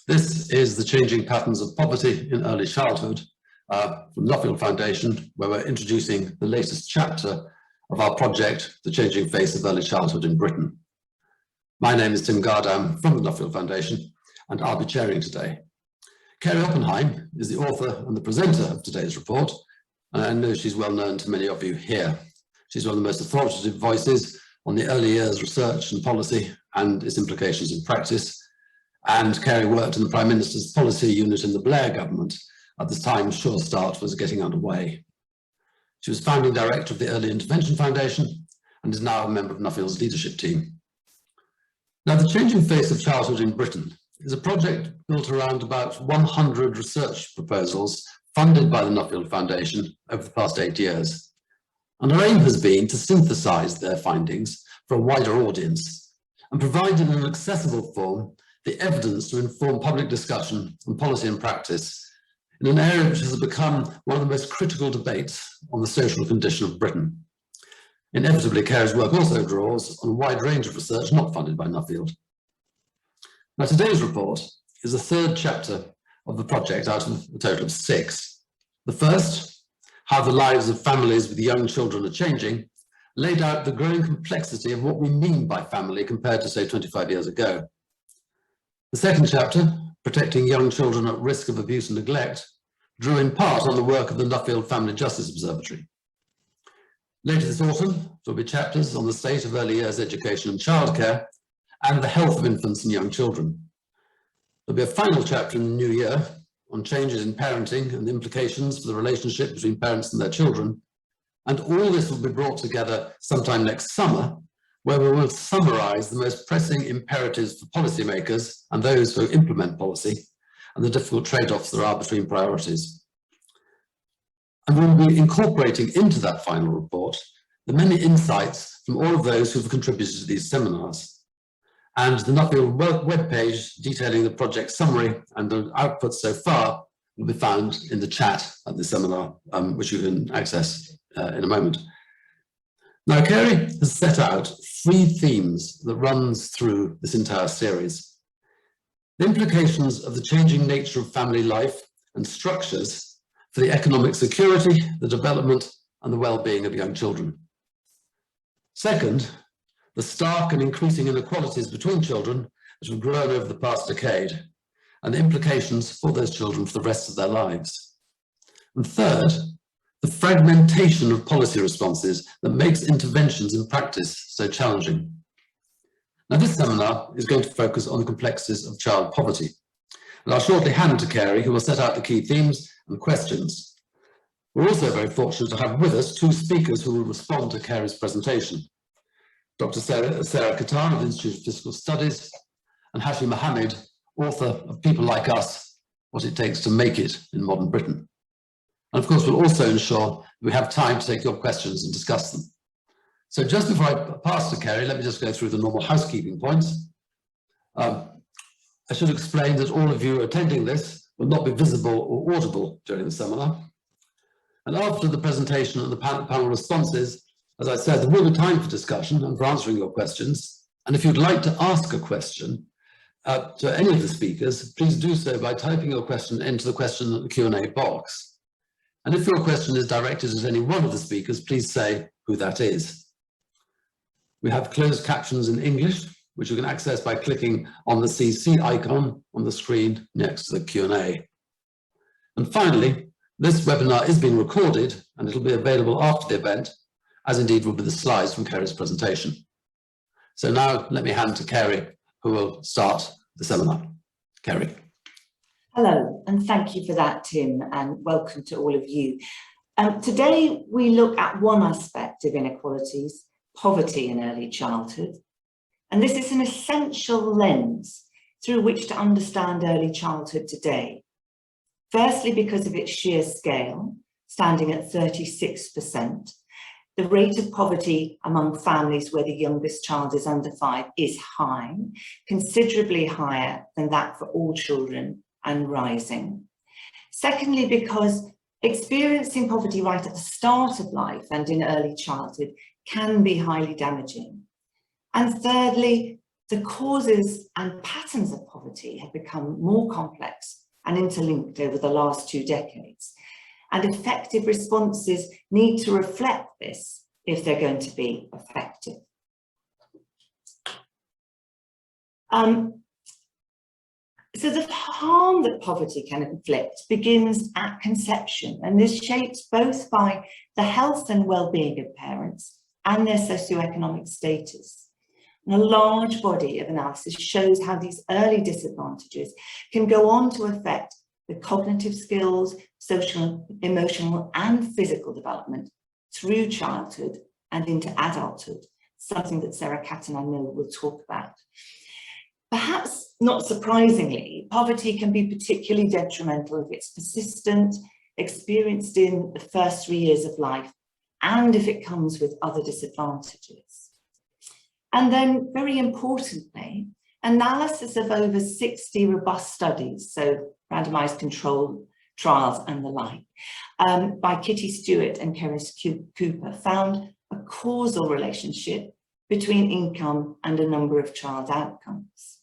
This is the changing patterns of poverty in early childhood from Nuffield Foundation, where we're introducing the latest chapter of our project, The Changing Face of Early Childhood in Britain. My name is Tim Gardam from the Nuffield Foundation, and I'll be chairing today. Kerry Oppenheim is the author and the presenter of today's report, and I know she's well known to many of you here. She's one of the most authoritative voices on the early years research and policy and its implications in practice. And Kerry worked in the Prime Minister's policy unit in the Blair government at the time Sure Start was getting underway. She was founding director of the Early Intervention Foundation and is now a member of Nuffield's leadership team. Now, The Changing Face of Childhood in Britain is a project built around about 100 research proposals funded by the Nuffield Foundation over the past 8 years. And our aim has been to synthesize their findings for a wider audience and provide in an accessible form the evidence to inform public discussion on policy and practice in an area which has become one of the most critical debates on the social condition of Britain. Inevitably, Kerry's work also draws on a wide range of research not funded by Nuffield. Now, today's report is the third chapter of the project out of a total of 6. The first, how the lives of families with young children are changing, laid out the growing complexity of what we mean by family compared to, say, 25 years ago. The second chapter, protecting young children at risk of abuse and neglect, drew in part on the work of the Nuffield Family Justice Observatory. Later this autumn, there will be chapters on the state of early years education and childcare and the health of infants and young children. There'll be a final chapter in the new year on changes in parenting and the implications for the relationship between parents and their children. And all this will be brought together sometime next summer, where we will summarize the most pressing imperatives for policymakers and those who implement policy and the difficult trade-offs there are between priorities. And we'll be incorporating into that final report the many insights from all of those who've contributed to these seminars. And the Nuffield webpage detailing the project summary and the outputs so far will be found in the chat at the seminar, which you can access in a moment. Now, Kerry has set out 3 themes that runs through this entire series. The implications of the changing nature of family life and structures for the economic security, the development, and the well-being of young children. Second, the stark and increasing inequalities between children that have grown over the past decade, and the implications for those children for the rest of their lives. And third, the fragmentation of policy responses that makes interventions in practice so challenging. Now, this seminar is going to focus on the complexities of child poverty. And I'll shortly hand to Kerry, who will set out the key themes and questions. We're also very fortunate to have with us 2 speakers who will respond to Kerry's presentation. Dr. Sarah Cattan of the Institute of Fiscal Studies, and Hashi Mohamed, author of People Like Us, What It Takes to Make It in Modern Britain. And of course, we'll also ensure we have time to take your questions and discuss them. So just before I pass to Kerry, let me just go through the normal housekeeping points. I should explain that all of you attending this will not be visible or audible during the seminar. And after the presentation and the panel responses, as I said, there will be time for discussion and for answering your questions. And if you'd like to ask a question to any of the speakers, please do so by typing your question into the question and the Q&A box. And if your question is directed at any one of the speakers, please say who that is. We have closed captions in English, which you can access by clicking on the CC icon on the screen next to the Q&A. And finally, this webinar is being recorded and it'll be available after the event, as indeed will be the slides from Kerry's presentation. So now let me hand to Kerry, who will start the seminar. Kerry. Hello, and thank you for that, Tim, and welcome to all of you. Today, we look at one aspect of inequalities, poverty in early childhood. And this is an essential lens through which to understand early childhood today. Firstly, because of its sheer scale, standing at 36%, the rate of poverty among families where the youngest child is under 5 is high, considerably higher than that for all children and rising. Secondly, because experiencing poverty right at the start of life and in early childhood can be highly damaging. And thirdly, the causes and patterns of poverty have become more complex and interlinked over the last 2 decades, and effective responses need to reflect this if they're going to be effective. So the harm that poverty can inflict begins at conception, and this shapes both by the health and well-being of parents and their socioeconomic status. And a large body of analysis shows how these early disadvantages can go on to affect the cognitive skills, social, emotional, and physical development through childhood and into adulthood, something that Sarah Cattan, I know, will talk about. Perhaps not surprisingly, poverty can be particularly detrimental if it's persistent, experienced in the first 3 years of life, and if it comes with other disadvantages. And then, very importantly, analysis of over 60 robust studies, so randomized control trials and the like, by Kitty Stewart and Kerry Cooper, found a causal relationship between income and a number of child outcomes.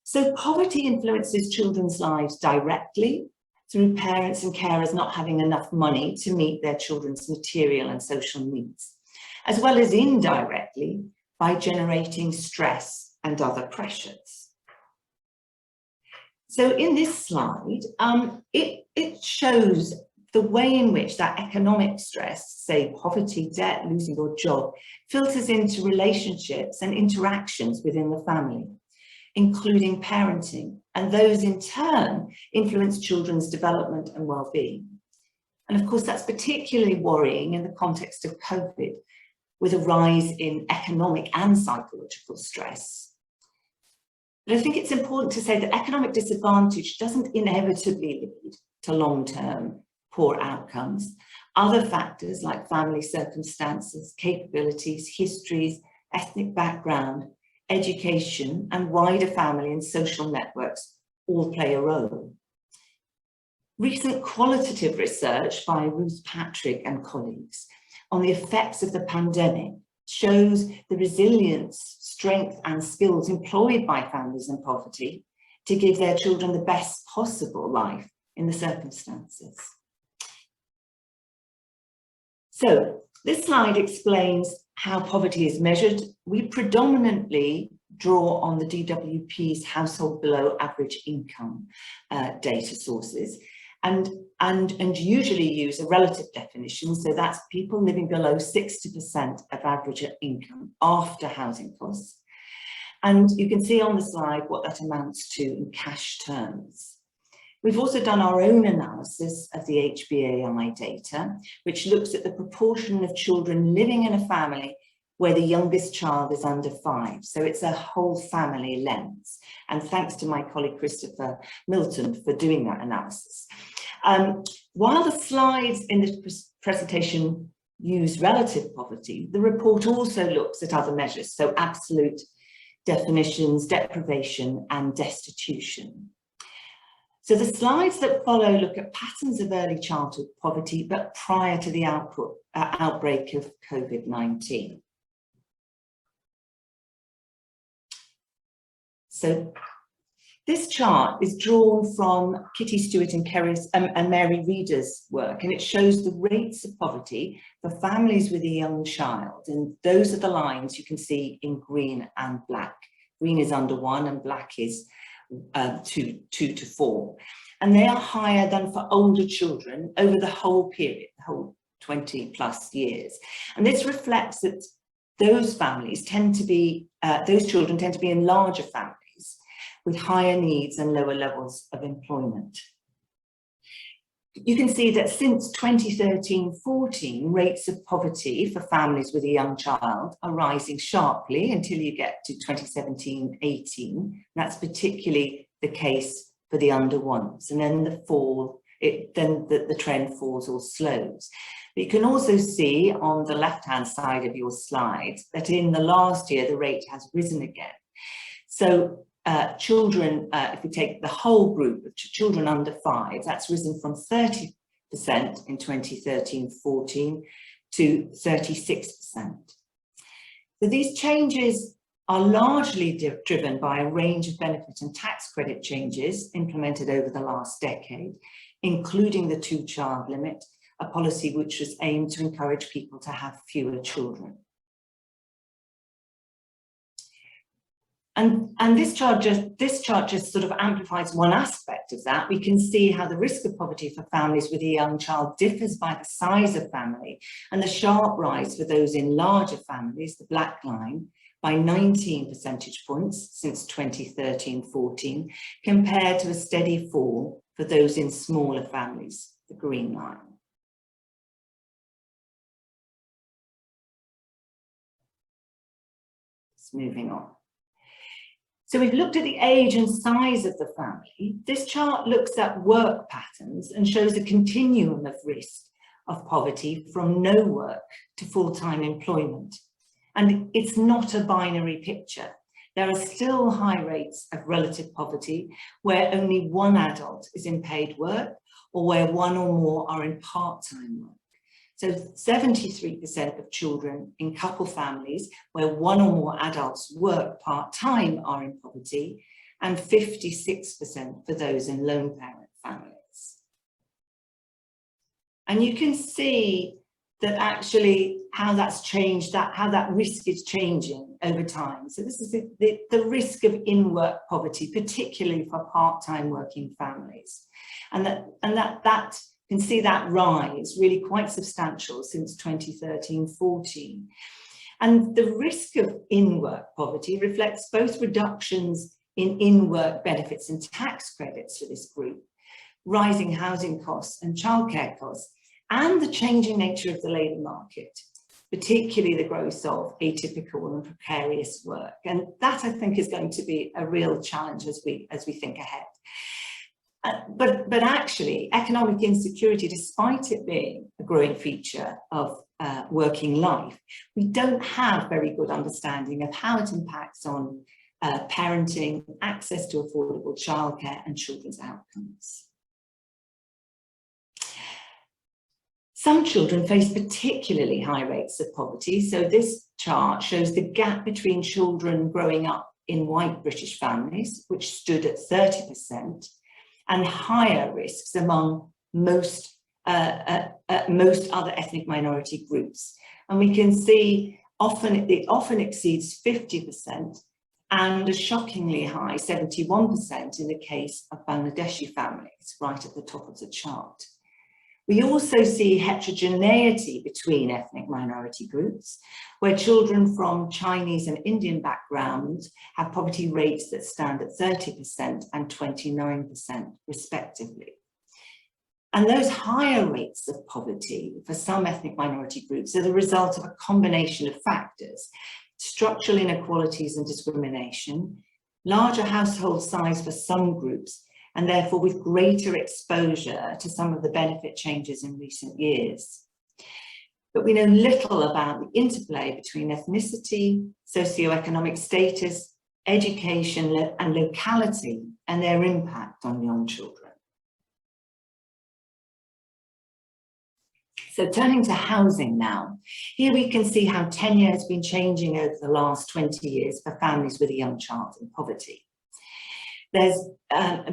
So poverty influences children's lives directly through parents and carers not having enough money to meet their children's material and social needs, as well as indirectly by generating stress and other pressures. So in this slide, it shows the way in which that economic stress, say poverty, debt, losing your job, filters into relationships and interactions within the family, including parenting, and those in turn influence children's development and well-being. And of course, that's particularly worrying in the context of COVID, with a rise in economic and psychological stress. But I think it's important to say that economic disadvantage doesn't inevitably lead to long-term poor outcomes. Other factors like family circumstances, capabilities, histories, ethnic background, education, and wider family and social networks all play a role. Recent qualitative research by Ruth Patrick and colleagues on the effects of the pandemic shows the resilience, strength, and skills employed by families in poverty to give their children the best possible life in the circumstances. So this slide explains how poverty is measured. We predominantly draw on the DWP's household below average income data sources, and usually use a relative definition. So that's people living below 60% of average income after housing costs. And you can see on the slide what that amounts to in cash terms. We've also done our own analysis of the HBAI data, which looks at the proportion of children living in a family where the youngest child is under 5. So it's a whole family lens. And thanks to my colleague Christopher Milton for doing that analysis. While the slides in this presentation use relative poverty, the report also looks at other measures, so absolute definitions, deprivation, and destitution. So the slides that follow look at patterns of early childhood poverty, but prior to the outbreak of COVID-19. So this chart is drawn from Kitty Stewart and Mary Reeder's work, and it shows the rates of poverty for families with a young child. And those are the lines you can see in green and black. Green is under 1 and black is 2 to 4. And they are higher than for older children over the whole period, the whole 20+ years. And this reflects that those families tend to be, those children tend to be in larger families with higher needs and lower levels of employment. You can see that since 2013-14, rates of poverty for families with a young child are rising sharply until you get to 2017-18. That's particularly the case for the under 1s, and then the trend falls or slows. But you can also see on the left-hand side of your slide that in the last year, the rate has risen again. So children, if we take the whole group of children under 5, that's risen from 30% in 2013-14 to 36%. So these changes are largely driven by a range of benefit and tax credit changes implemented over the last decade, including the 2-child limit, a policy which was aimed to encourage people to have fewer children. And this chart just sort of amplifies one aspect of that. We can see how the risk of poverty for families with a young child differs by the size of family, and the sharp rise for those in larger families, the black line, by 19 percentage points since 2013-14, compared to a steady fall for those in smaller families, the green line. Just moving on. So we've looked at the age and size of the family. This chart looks at work patterns and shows a continuum of risk of poverty from no work to full-time employment. And it's not a binary picture. There are still high rates of relative poverty where only one adult is in paid work or where one or more are in part-time work. So 73% of children in couple families where one or more adults work part-time are in poverty, and 56% for those in lone parent families. And you can see that actually how that's changed, how that risk is changing over time. So this is the risk of in-work poverty, particularly for part-time working families. And that you can see that rise really quite substantial since 2013-14. And the risk of in-work poverty reflects both reductions in in-work benefits and tax credits for this group, rising housing costs and childcare costs, and the changing nature of the labour market, particularly the growth of atypical and precarious work. And that, I think, is going to be a real challenge as we think ahead. But actually, economic insecurity, despite it being a growing feature of working life, we don't have very good understanding of how it impacts on parenting, access to affordable childcare, and children's outcomes. Some children face particularly high rates of poverty. So this chart shows the gap between children growing up in white British families, which stood at 30%, and higher risks among most other ethnic minority groups. And we can see it often exceeds 50% and a shockingly high 71% in the case of Bangladeshi families, right at the top of the chart. We also see heterogeneity between ethnic minority groups, where children from Chinese and Indian backgrounds have poverty rates that stand at 30% and 29% respectively. And those higher rates of poverty for some ethnic minority groups are the result of a combination of factors: structural inequalities and discrimination, larger household size for some groups, and therefore with greater exposure to some of the benefit changes in recent years. But we know little about the interplay between ethnicity, socioeconomic status, education, and locality, and their impact on young children. So turning to housing now, here we can see how tenure has been changing over the last 20 years for families with a young child in poverty. There's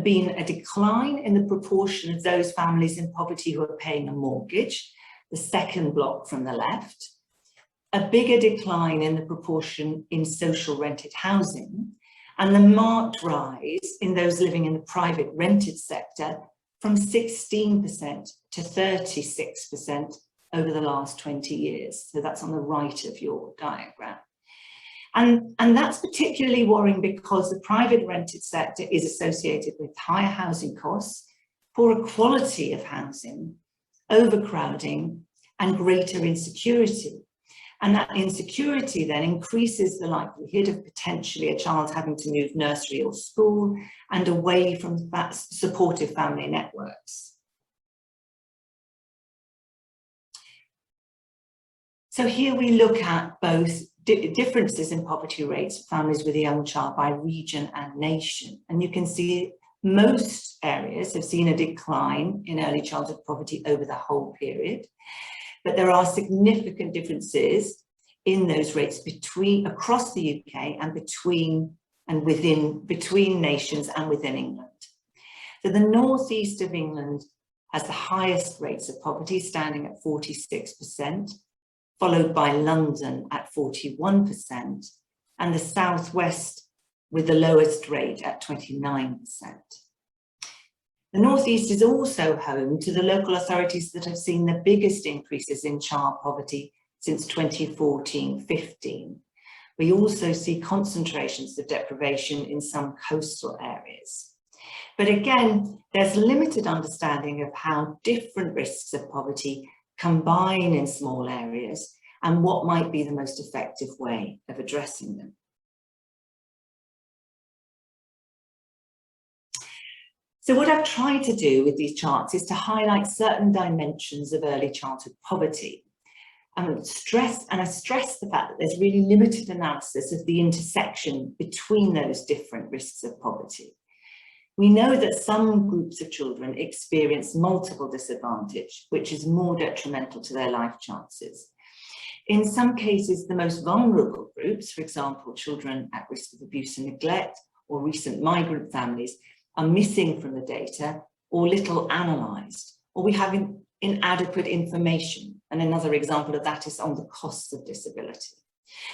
been a decline in the proportion of those families in poverty who are paying a mortgage, the second block from the left, a bigger decline in the proportion in social rented housing, and the marked rise in those living in the private rented sector from 16% to 36% over the last 20 years. So that's on the right of your diagram. And that's particularly worrying because the private rented sector is associated with higher housing costs, poorer quality of housing, overcrowding, and greater insecurity. And that insecurity then increases the likelihood of potentially a child having to move nursery or school and away from that supportive family networks. So here we look at both differences in poverty rates for families with a young child by region and nation. And you can see most areas have seen a decline in early childhood poverty over the whole period. But there are significant differences in those rates across the UK and between nations and within England. So the northeast of England has the highest rates of poverty, standing at 46%, followed by London at 41%, and the southwest with the lowest rate at 29%. The northeast is also home to the local authorities that have seen the biggest increases in child poverty since 2014-15. We also see concentrations of deprivation in some coastal areas. But again, there's limited understanding of how different risks of poverty combine in small areas and what might be the most effective way of addressing them. So what I've tried to do with these charts is to highlight certain dimensions of early childhood poverty. I stress the fact that there's really limited analysis of the intersection between those different risks of poverty. We know that some groups of children experience multiple disadvantage, which is more detrimental to their life chances. In some cases, the most vulnerable groups, for example, children at risk of abuse and neglect or recent migrant families, are missing from the data or little analysed, or we have inadequate information. And another example of that is on the costs of disability.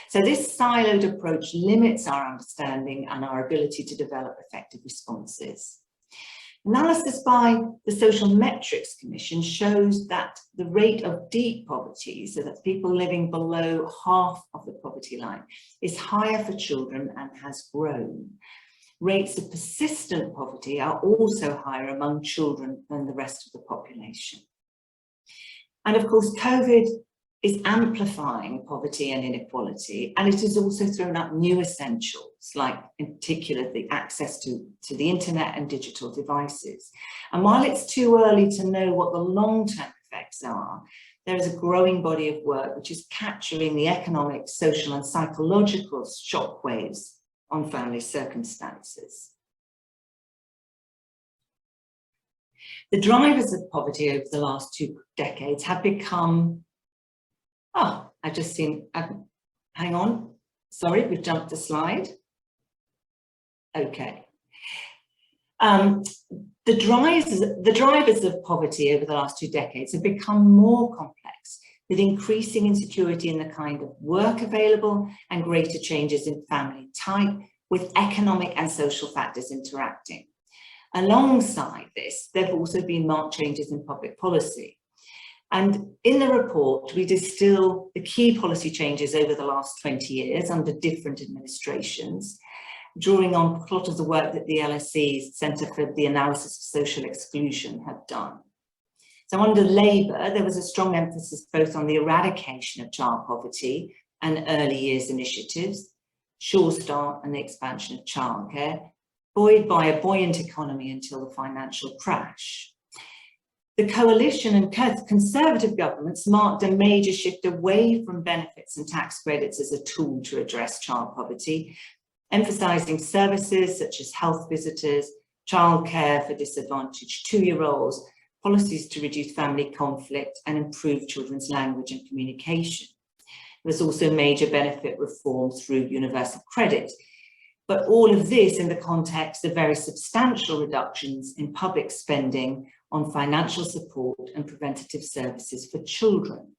So this siloed approach limits our understanding and our ability to develop effective responses. Analysis by the Social Metrics Commission shows that the rate of deep poverty, so that's people living below half of the poverty line, is higher for children and has grown. Rates of persistent poverty are also higher among children than the rest of the population. And of course, COVID is amplifying poverty and inequality, and it has also thrown up new essentials, like in particular the access to the internet and digital devices. And while it's too early to know what the long-term effects are, there is a growing body of work which is capturing the economic, social and psychological shockwaves on family circumstances. The drivers of poverty over the last 2 decades have become I've just seen, hang on, sorry, we've jumped a slide. Okay. The drivers of poverty over the last 2 decades have become more complex, with increasing insecurity in the kind of work available and greater changes in family type, with economic and social factors interacting. Alongside this, there have also been marked changes in public policy. And in the report, we distill the key policy changes over the last 20 years under different administrations, drawing on a lot of the work that the LSE's Centre for the Analysis of Social Exclusion have done. So under Labour, there was a strong emphasis both on the eradication of child poverty and early years initiatives, Sure Start and the expansion of childcare, buoyed by a buoyant economy until the financial crash. The coalition and conservative governments marked a major shift away from benefits and tax credits as a tool to address child poverty, emphasising services such as health visitors, childcare for disadvantaged 2-year-olds, policies to reduce family conflict and improve children's language and communication. There was also major benefit reform through universal credit, but all of this in the context of very substantial reductions in public spending on financial support and preventative services for children.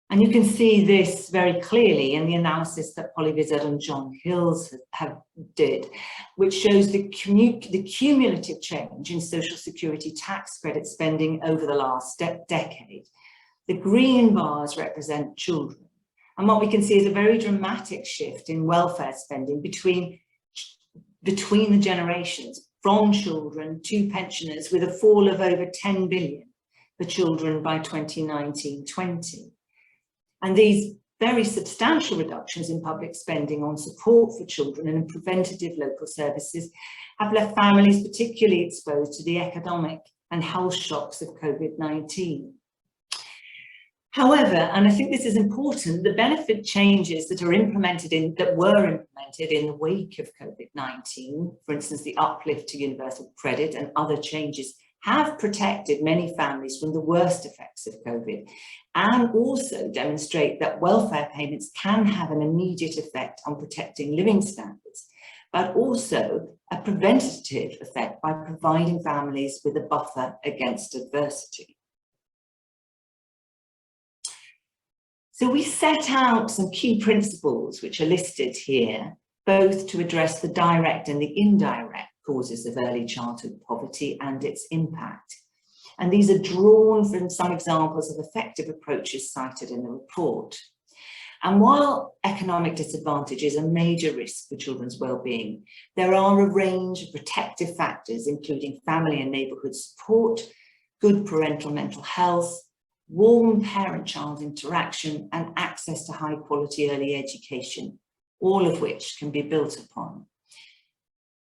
And you can see this very clearly in the analysis that Polly Vizard and John Hills did, which shows the cumulative change in social security tax credit spending over the last decade. The green bars represent children. And what we can see is a very dramatic shift in welfare spending between the generations, from children to pensioners, with a fall of over 10 billion for children by 2019-20. And these very substantial reductions in public spending on support for children and in preventative local services have left families particularly exposed to the economic and health shocks of COVID-19. However, and I think this is important, the benefit changes that were implemented in the wake of COVID-19, for instance, the uplift to universal credit and other changes have protected many families from the worst effects of COVID, and also demonstrate that welfare payments can have an immediate effect on protecting living standards, but also a preventative effect by providing families with a buffer against adversity. So we set out some key principles which are listed here, both to address the direct and the indirect causes of early childhood poverty and its impact. And these are drawn from some examples of effective approaches cited in the report. And while economic disadvantage is a major risk for children's well-being, there are a range of protective factors, including family and neighbourhood support, good parental mental health, warm parent-child interaction, and access to high-quality early education, all of which can be built upon.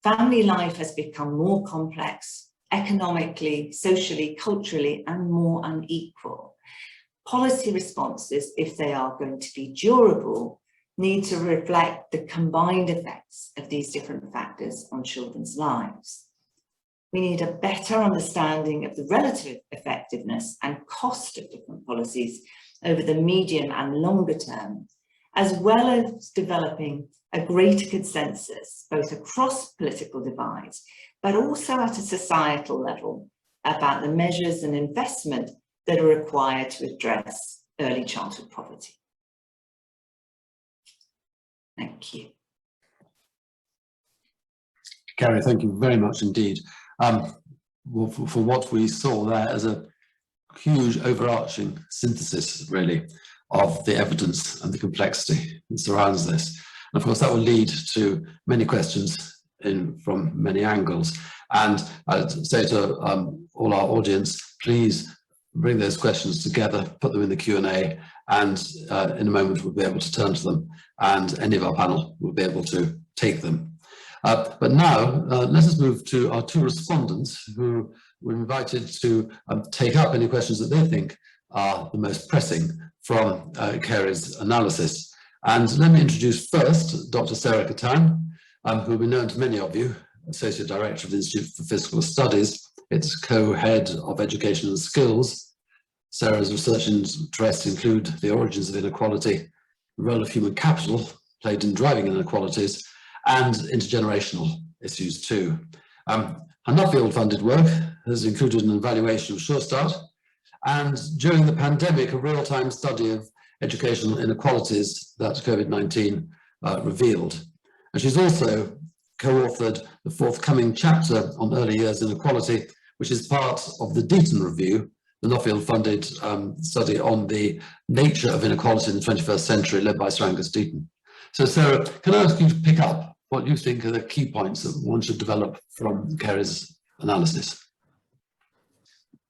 Family life has become more complex, economically, socially, culturally, and more unequal. Policy responses, if they are going to be durable, need to reflect the combined effects of these different factors on children's lives. We need a better understanding of the relative effectiveness and cost of different policies over the medium and longer term, as well as developing a greater consensus, both across political divides, but also at a societal level, about the measures and investment that are required to address early childhood poverty. Thank you. Kerry, thank you very much indeed for what we saw there as a huge overarching synthesis, really, of the evidence and the complexity that surrounds this. And of course, that will lead to many questions from many angles. And I'd say to all our audience, please bring those questions together, put them in the Q&A, and in a moment we'll be able to turn to them, and any of our panel will be able to take them. But now, let us move to our two respondents who were invited to take up any questions that they think are the most pressing from Carey's analysis. And let me introduce first Dr. Sarah Cattan, who will be known to many of you, Associate Director of the Institute for Fiscal Studies, its co-head of Education and Skills. Sarah's research interests include the origins of inequality, the role of human capital played in driving inequalities, and intergenerational issues too. Her Nuffield-funded work has included an evaluation of Sure Start, and during the pandemic, a real-time study of educational inequalities that COVID-19 revealed. And she's also co-authored the forthcoming chapter on early years inequality, which is part of the Deaton Review, the Nuffield-funded study on the nature of inequality in the 21st century, led by Sir Angus Deaton. So Sarah, can I ask you to pick up what you think are the key points that one should develop from Carey's analysis?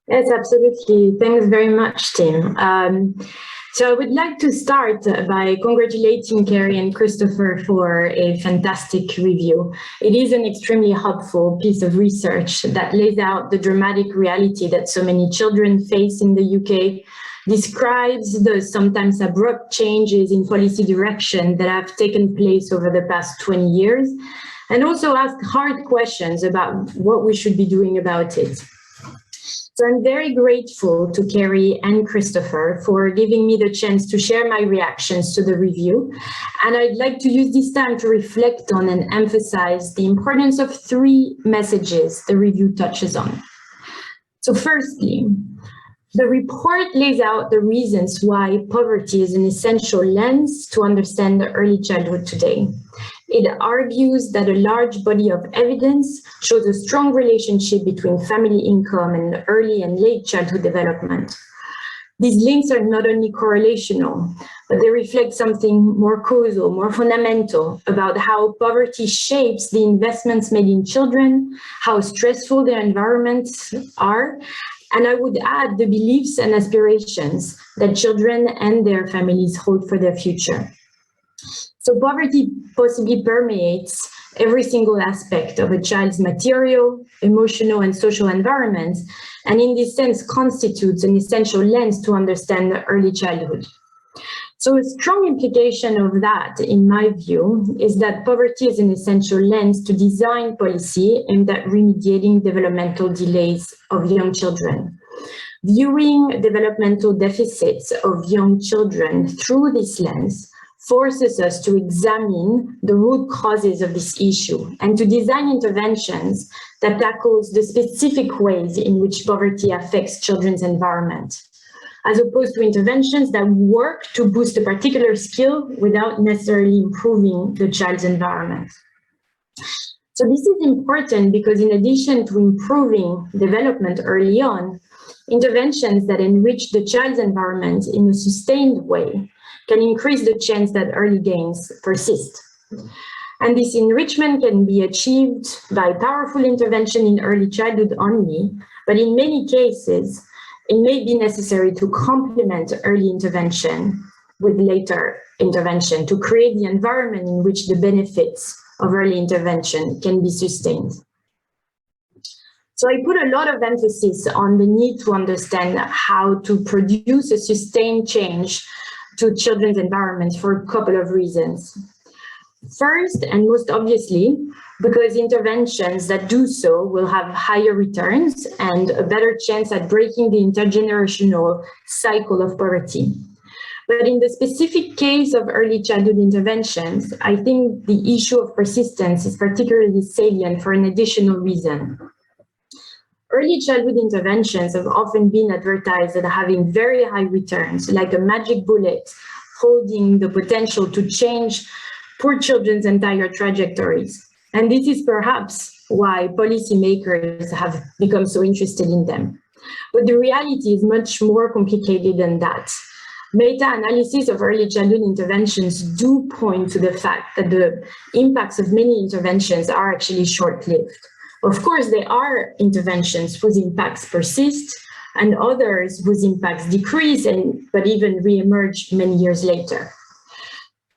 Yes, absolutely. Thanks very much, Tim. So I would like to start by congratulating Carey and Christopher for a fantastic review. It is an extremely helpful piece of research that lays out the dramatic reality that so many children face in the UK, describes the sometimes abrupt changes in policy direction that have taken place over the past 20 years, and also asks hard questions about what we should be doing about it. So I'm very grateful to Carey and Christopher for giving me the chance to share my reactions to the review. And I'd like to use this time to reflect on and emphasize the importance of three messages the review touches on. So firstly, the report lays out the reasons why poverty is an essential lens to understand early childhood today. It argues that a large body of evidence shows a strong relationship between family income and early and late childhood development. These links are not only correlational, but they reflect something more causal, more fundamental about how poverty shapes the investments made in children, how stressful their environments are, and I would add the beliefs and aspirations that children and their families hold for their future. So poverty possibly permeates every single aspect of a child's material, emotional, and social environment, and in this sense constitutes an essential lens to understand early childhood. So a strong implication of that, in my view, is that poverty is an essential lens to design policy aimed at remediating developmental delays of young children. Viewing developmental deficits of young children through this lens forces us to examine the root causes of this issue and to design interventions that tackles the specific ways in which poverty affects children's environment, as opposed to interventions that work to boost a particular skill without necessarily improving the child's environment. So this is important because in addition to improving development early on, interventions that enrich the child's environment in a sustained way can increase the chance that early gains persist. And this enrichment can be achieved by powerful intervention in early childhood only, but in many cases, it may be necessary to complement early intervention with later intervention to create the environment in which the benefits of early intervention can be sustained. So I put a lot of emphasis on the need to understand how to produce a sustained change to children's environments for a couple of reasons. First, and most obviously, because interventions that do so will have higher returns and a better chance at breaking the intergenerational cycle of poverty. But in the specific case of early childhood interventions, I think the issue of persistence is particularly salient for an additional reason. Early childhood interventions have often been advertised as having very high returns, like a magic bullet holding the potential to change poor children's entire trajectories. And this is perhaps why policymakers have become so interested in them. But the reality is much more complicated than that. Meta-analysis of early childhood interventions do point to the fact that the impacts of many interventions are actually short-lived. Of course, there are interventions whose impacts persist and others whose impacts decrease but even re-emerge many years later.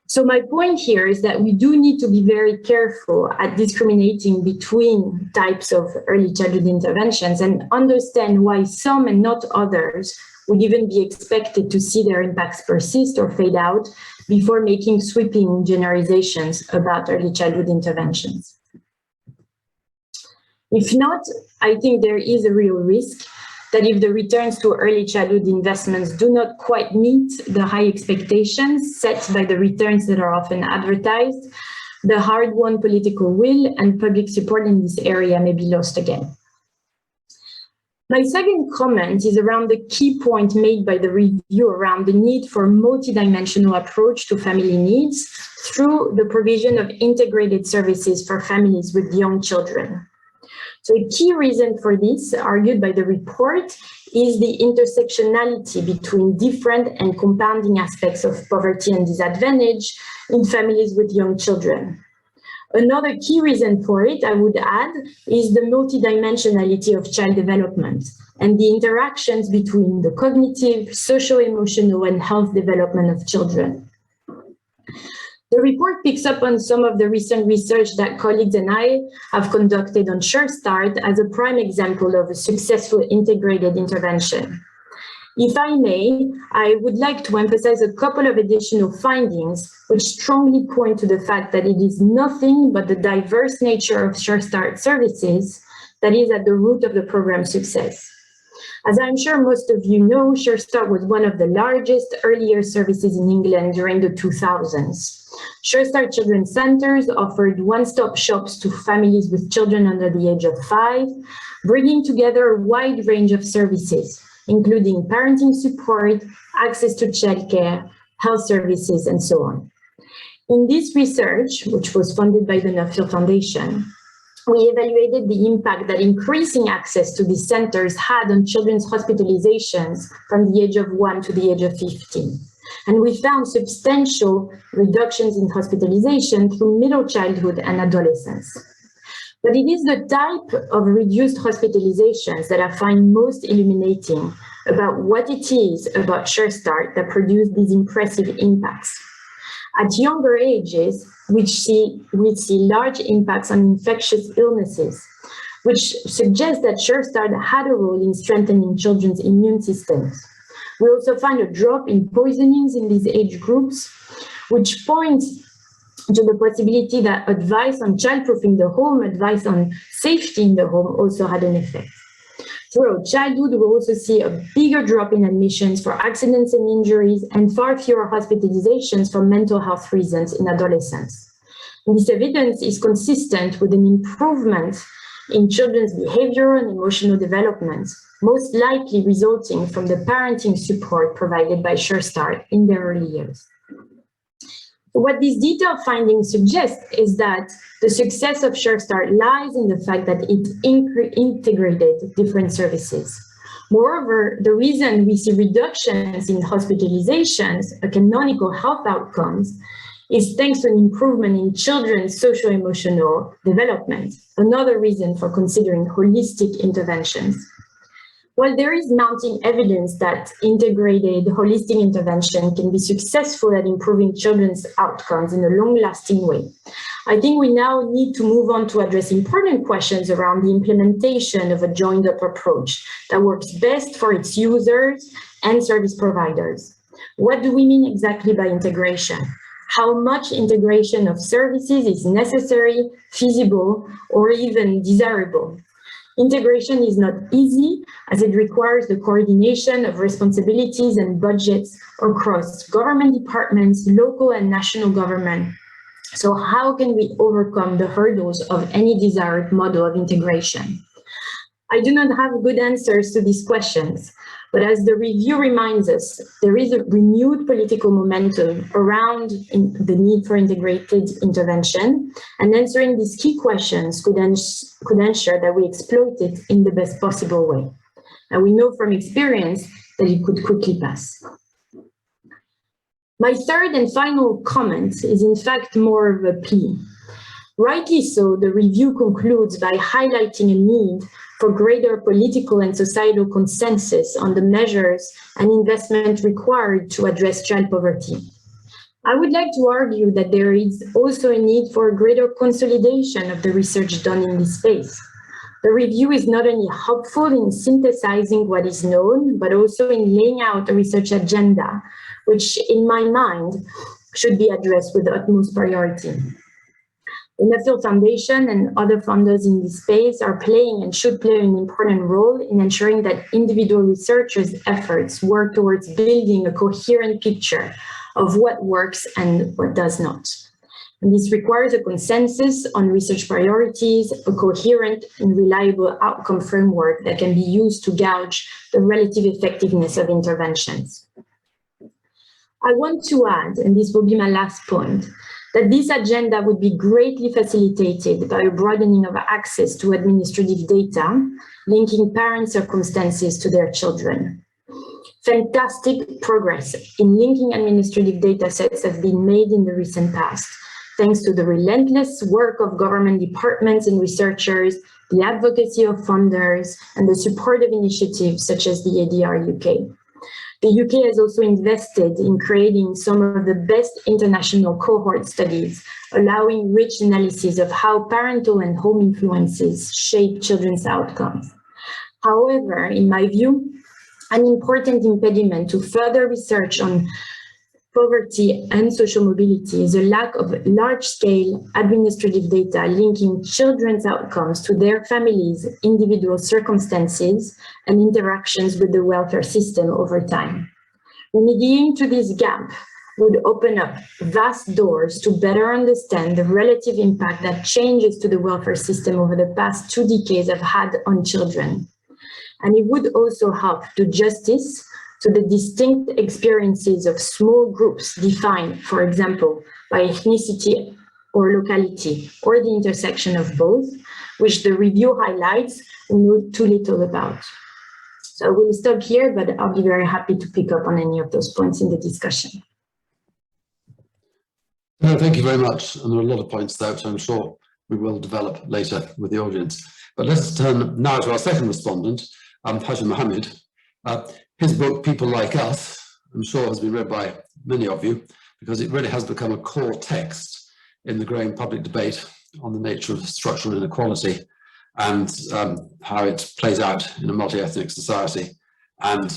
So my point here is that we do need to be very careful at discriminating between types of early childhood interventions and understand why some and not others would even be expected to see their impacts persist or fade out before making sweeping generalizations about early childhood interventions. If not, I think there is a real risk that if the returns to early childhood investments do not quite meet the high expectations set by the returns that are often advertised, the hard-won political will and public support in this area may be lost again. My second comment is around the key point made by the review around the need for a multidimensional approach to family needs through the provision of integrated services for families with young children. So a key reason for this, argued by the report, is the intersectionality between different and compounding aspects of poverty and disadvantage in families with young children. Another key reason for it, I would add, is the multidimensionality of child development and the interactions between the cognitive, social-emotional, and health development of children. The report picks up on some of the recent research that colleagues and I have conducted on Sure Start as a prime example of a successful integrated intervention. If I may, I would like to emphasize a couple of additional findings which strongly point to the fact that it is nothing but the diverse nature of Sure Start services that is at the root of the program's success. As I'm sure most of you know, Sure Start was one of the largest early years services in England during the 2000s. Sure Start Children's Centres offered one-stop shops to families with children under the age of 5, bringing together a wide range of services, including parenting support, access to childcare, health services, and so on. In this research, which was funded by the Nuffield Foundation, we evaluated the impact that increasing access to these centers had on children's hospitalizations from the age of 1 to the age of 15. And we found substantial reductions in hospitalization through middle childhood and adolescence. But it is the type of reduced hospitalizations that I find most illuminating about what it is about Sure Start that produce these impressive impacts. At younger ages, we see large impacts on infectious illnesses, which suggests that Sure Start had a role in strengthening children's immune systems. We also find a drop in poisonings in these age groups, which points to the possibility that advice on childproofing the home, advice on safety in the home also had an effect. Throughout childhood, we also see a bigger drop in admissions for accidents and injuries and far fewer hospitalizations for mental health reasons in adolescence. And this evidence is consistent with an improvement in children's behavioral and emotional development, most likely resulting from the parenting support provided by Sure Start in their early years. What these detailed findings suggest is that the success of Sure Start lies in the fact that it integrated different services. Moreover, the reason we see reductions in hospitalizations, canonical health outcomes, is thanks to an improvement in children's socio-emotional development, another reason for considering holistic interventions. While there is mounting evidence that integrated holistic intervention can be successful at improving children's outcomes in a long-lasting way, I think we now need to move on to address important questions around the implementation of a joined-up approach that works best for its users and service providers. What do we mean exactly by integration? How much integration of services is necessary, feasible, or even desirable? Integration is not easy, as it requires the coordination of responsibilities and budgets across government departments, local and national government. So how can we overcome the hurdles of any desired model of integration? I do not have good answers to these questions, but as the review reminds us, there is a renewed political momentum around the need for integrated intervention, and answering these key questions could ensure that we exploit it in the best possible way. And we know from experience that it could quickly pass. My third and final comment is in fact more of a plea. Rightly so, the review concludes by highlighting a need for greater political and societal consensus on the measures and investment required to address child poverty. I would like to argue that there is also a need for a greater consolidation of the research done in this space. The review is not only helpful in synthesizing what is known, but also in laying out a research agenda, which in my mind should be addressed with the utmost priority. The Nuffield Foundation and other funders in this space are playing and should play an important role in ensuring that individual researchers' efforts work towards building a coherent picture of what works and what does not. And this requires a consensus on research priorities, a coherent and reliable outcome framework that can be used to gauge the relative effectiveness of interventions. I want to add, and this will be my last point, that this agenda would be greatly facilitated by a broadening of access to administrative data, linking parent circumstances to their children. Fantastic progress in linking administrative data sets have been made in the recent past, thanks to the relentless work of government departments and researchers, the advocacy of funders, and the support of initiatives such as the ADR UK. The UK has also invested in creating some of the best international cohort studies, allowing rich analysis of how parental and home influences shape children's outcomes. However, in my view, an important impediment to further research on poverty and social mobility is a lack of large-scale administrative data linking children's outcomes to their families' individual circumstances and interactions with the welfare system over time. Remediating to this gap would open up vast doors to better understand the relative impact that changes to the welfare system over the past 2 decades have had on children. And it would also help do justice to the distinct experiences of small groups defined, for example, by ethnicity or locality, or the intersection of both, which the review highlights and know too little about. So I will stop here, but I'll be very happy to pick up on any of those points in the discussion. Thank you very much. And there are a lot of points there, which I'm sure we will develop later with the audience. But let's turn now to our second respondent, Hashi Mohamed. His book, People Like Us, I'm sure has been read by many of you, because it really has become a core text in the growing public debate on the nature of structural inequality and how it plays out in a multi-ethnic society. And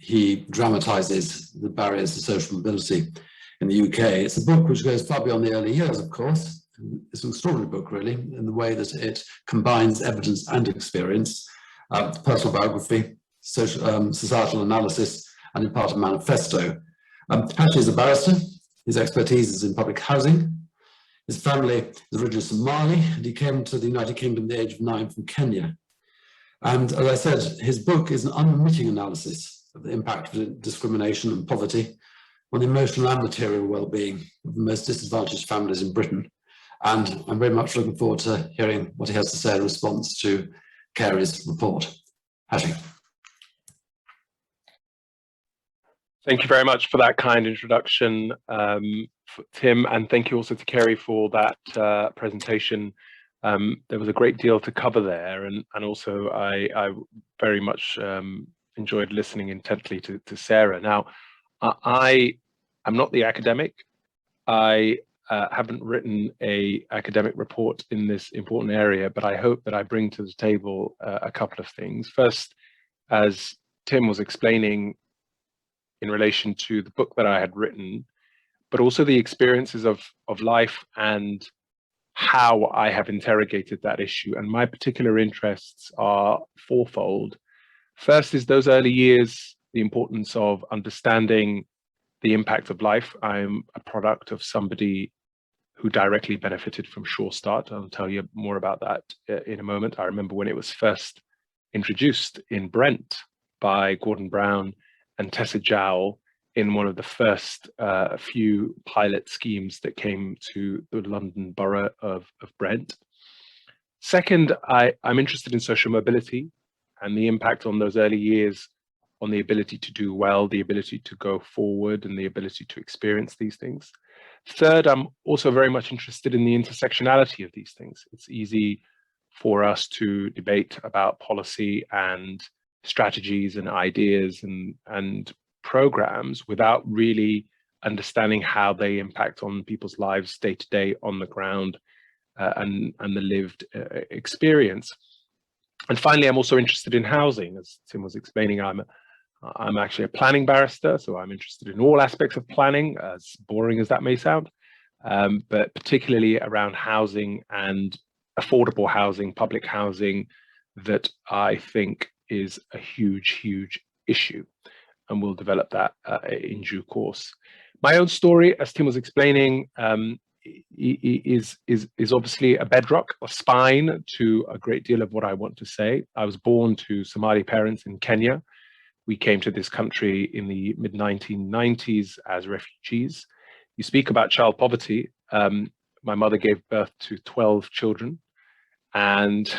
he dramatizes the barriers to social mobility in the UK. It's a book which goes far beyond the early years, of course. It's an extraordinary book, really, in the way that it combines evidence and experience, personal biography, societal analysis, and in part a manifesto. Hashi is a barrister. His expertise is in public housing. His family is originally Somali, and he came to the United Kingdom at the age of 9 from Kenya. And as I said, his book is an unremitting analysis of the impact of discrimination and poverty on the emotional and material well-being of the most disadvantaged families in Britain. And I'm very much looking forward to hearing what he has to say in response to Carey's report. Hashi. Thank you very much for that kind introduction, Tim, and thank you also to Carey for that presentation. There was a great deal to cover there, and also I very much enjoyed listening intently to Sarah. Now, I am not the academic. I haven't written an academic report in this important area, but I hope that I bring to the table a couple of things. First, as Tim was explaining in relation to the book that I had written, but also the experiences of life and how I have interrogated that issue. And my particular interests are fourfold. First is those early years, the importance of understanding the impact of life. I'm a product of somebody who directly benefited from Sure Start. I'll tell you more about that in a moment. I remember when it was first introduced in Brent by Gordon Brown and Tessa Jowell in one of the first few pilot schemes that came to the London borough of Brent. Second, I'm interested in social mobility and the impact on those early years on the ability to do well, the ability to go forward, and the ability to experience these things. Third, I'm also very much interested in the intersectionality of these things. It's easy for us to debate about policy and strategies and ideas and programs without really understanding how they impact on people's lives day to day on the ground and the lived experience. And finally, I'm also interested in housing. As Tim was explaining, I'm actually a planning barrister, so I'm interested in all aspects of planning, as boring as that may sound, but particularly around housing and affordable housing, public housing, that I think is a huge, huge issue, and we'll develop that in due course. My own story, as Tim was explaining, is obviously a bedrock, a spine to a great deal of what I want to say. I was born to Somali parents in Kenya. We came to this country in the mid-1990s as refugees. You speak about child poverty. My mother gave birth to 12 children, and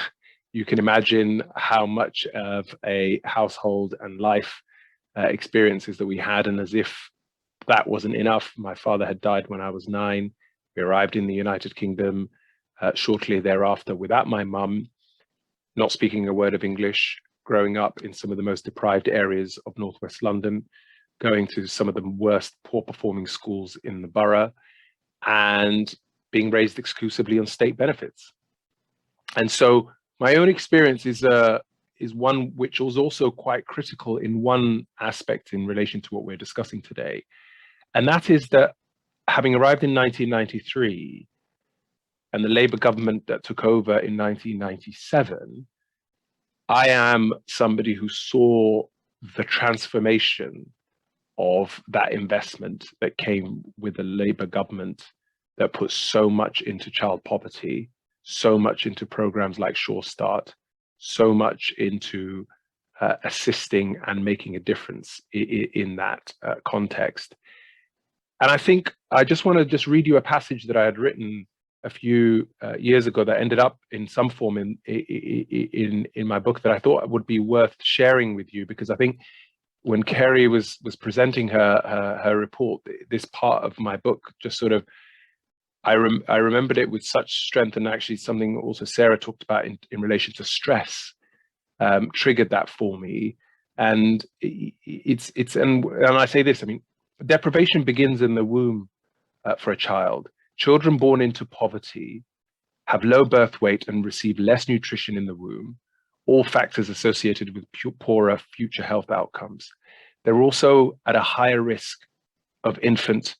you can imagine how much of a household and life experiences that we had. And as if that wasn't enough, my father had died when I was 9. We arrived in the United Kingdom shortly thereafter without my mum, not speaking a word of English, growing up in some of the most deprived areas of Northwest London, going to some of the worst poor performing schools in the borough, and being raised exclusively on state benefits. And so my own experience is one which was also quite critical in one aspect in relation to what we're discussing today. And that is that having arrived in 1993 and the Labour government that took over in 1997, I am somebody who saw the transformation of that investment that came with the Labour government that put so much into child poverty, so much into programs like Sure Start, so much into assisting and making a difference in that context. And I think I just want to just read you a passage that I had written a few years ago that ended up in some form in my book that I thought would be worth sharing with you, because I think when Carey was presenting her report, this part of my book just sort of, I remembered it with such strength, and actually something also Sarah talked about in relation to stress triggered that for me. And and I say this, I mean, deprivation begins in the womb for a child. Children born into poverty have low birth weight and receive less nutrition in the womb, all factors associated with poorer future health outcomes. They're also at a higher risk of infant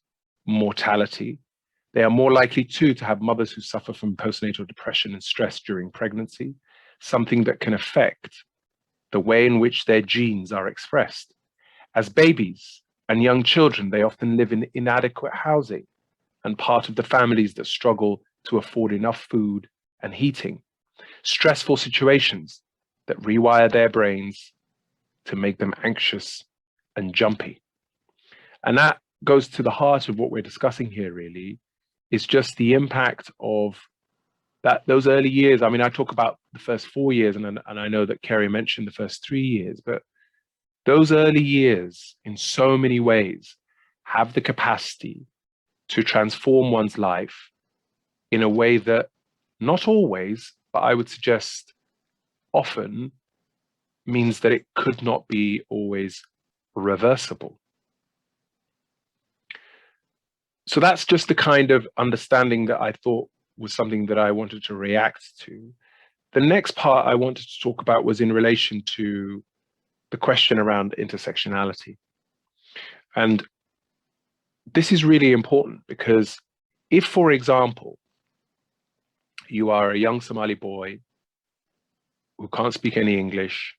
mortality. They are more likely too to have mothers who suffer from postnatal depression and stress during pregnancy, something that can affect the way in which their genes are expressed. As babies and young children, they often live in inadequate housing and part of the families that struggle to afford enough food and heating. Stressful situations that rewire their brains to make them anxious and jumpy. And that goes to the heart of what we're discussing here, really, is just the impact of those early years. I mean, I talk about the first 4 years, and I know that Kerry mentioned the first 3 years, but those early years, in so many ways, have the capacity to transform one's life in a way that, not always, but I would suggest often, means that it could not be always reversible. So that's just the kind of understanding that I thought was something that I wanted to react to. The next part I wanted to talk about was in relation to the question around intersectionality. And this is really important because if, for example, you are a young Somali boy who can't speak any English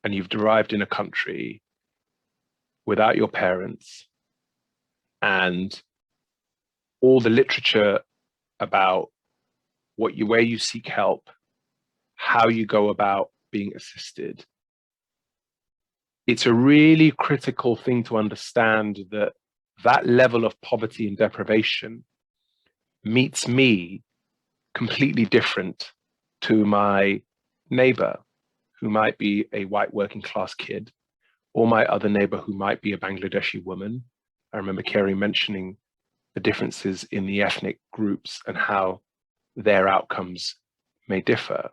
and you've arrived in a country without your parents, and all the literature about where you seek help, how you go about being assisted, it's a really critical thing to understand that that level of poverty and deprivation meets me completely different to my neighbor, who might be a white working class kid, or my other neighbor who might be a Bangladeshi woman. I remember Carey mentioning the differences in the ethnic groups and how their outcomes may differ.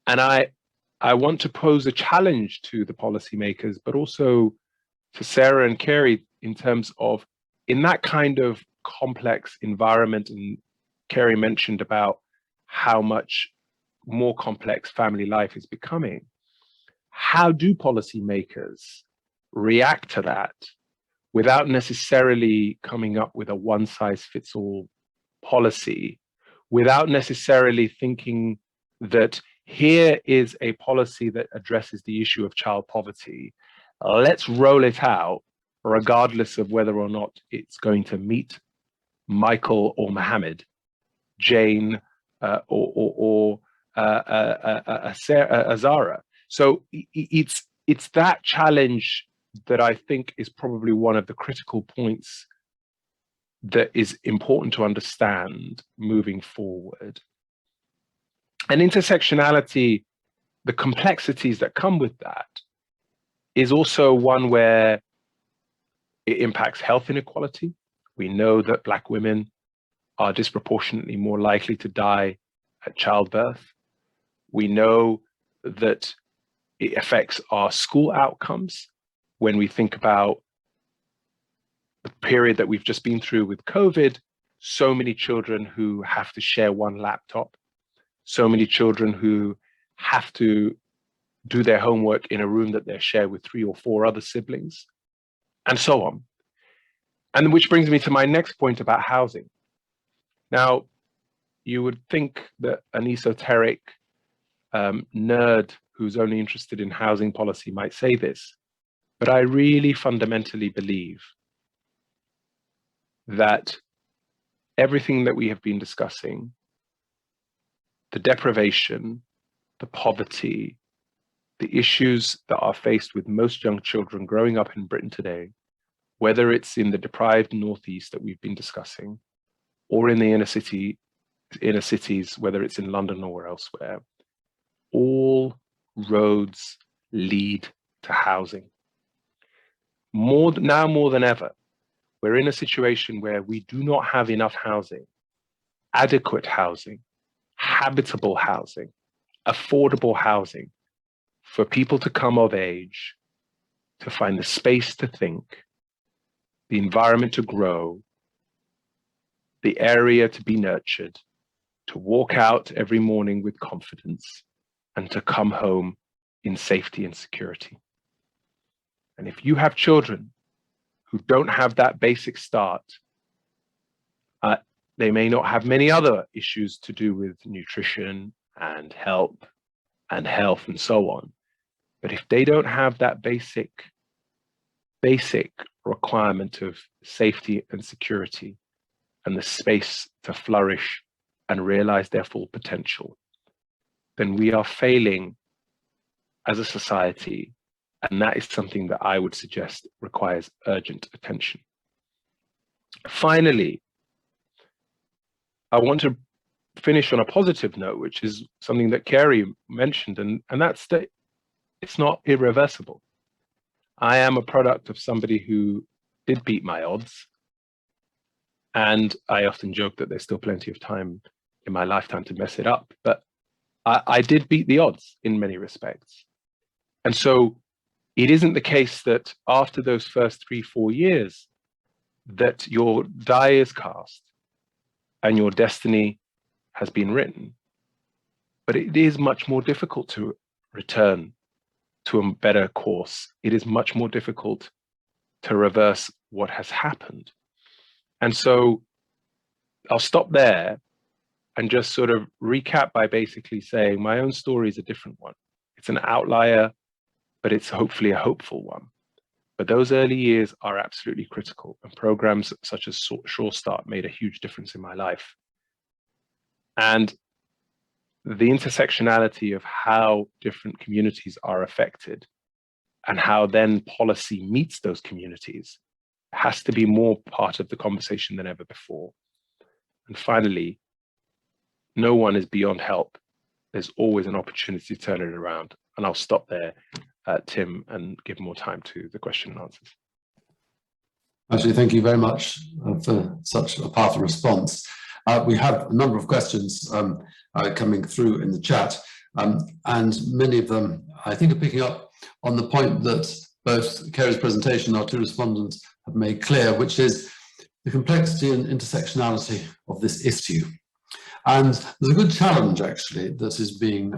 And I want to pose a challenge to the policymakers, but also to Sarah and Carey in terms of, in that kind of complex environment, and Carey mentioned about how much more complex family life is becoming, how do policymakers react to that without necessarily coming up with a one-size-fits-all policy, without necessarily thinking that here is a policy that addresses the issue of child poverty, let's roll it out regardless of whether or not it's going to meet Michael or Mohammed, Jane or Zara. So it's that challenge that I think is probably one of the critical points that is important to understand moving forward. And intersectionality, the complexities that come with that, is also one where it impacts health inequality. We know that Black women are disproportionately more likely to die at childbirth. We know that it affects our school outcomes when we think about the period that we've just been through with COVID. So many children who have to share one laptop, so many children who have to do their homework in a room that they're shared with 3 or 4 other siblings, and so on. And which brings me to my next point about housing. Now, you would think that an esoteric nerd who's only interested in housing policy might say this, but I really fundamentally believe that everything that we have been discussing, the deprivation, the poverty, the issues that are faced with most young children growing up in Britain today, whether it's in the deprived Northeast that we've been discussing, or in the inner cities, whether it's in London or elsewhere, all roads lead to housing. More than ever, we're in a situation where we do not have enough housing, adequate housing, habitable housing, affordable housing for people to come of age, to find the space to think, the environment to grow, the area to be nurtured, to walk out every morning with confidence, and to come home in safety and security. And if you have children who don't have that basic start, they may not have many other issues to do with nutrition and health and so on. But if they don't have that basic requirement of safety and security and the space to flourish and realize their full potential, then we are failing as a society. And that is something that I would suggest requires urgent attention. Finally, I want to finish on a positive note, which is something that Carey mentioned, and that's that it's not irreversible. I am a product of somebody who did beat my odds, and I often joke that there's still plenty of time in my lifetime to mess it up, but I did beat the odds in many respects. And so it isn't the case that after those first 3-4 years that your die is cast and your destiny has been written, but it is much more difficult to return to a better course. It is much more difficult to reverse what has happened. And so I'll stop there and just sort of recap by basically saying my own story is a different one. It's an outlier, but it's hopefully a hopeful one. But those early years are absolutely critical, and programs such as Sure Start made a huge difference in my life. And the intersectionality of how different communities are affected and how then policy meets those communities has to be more part of the conversation than ever before. And finally, no one is beyond help. There's always an opportunity to turn it around. And I'll stop there, Tim, and give more time to the question and answers. Actually, thank you very much for such a powerful response. We have a number of questions coming through in the chat, and many of them, I think, are picking up on the point that both Kerry's presentation and our two respondents have made clear, which is the complexity and intersectionality of this issue. And there's a good challenge, actually, that is being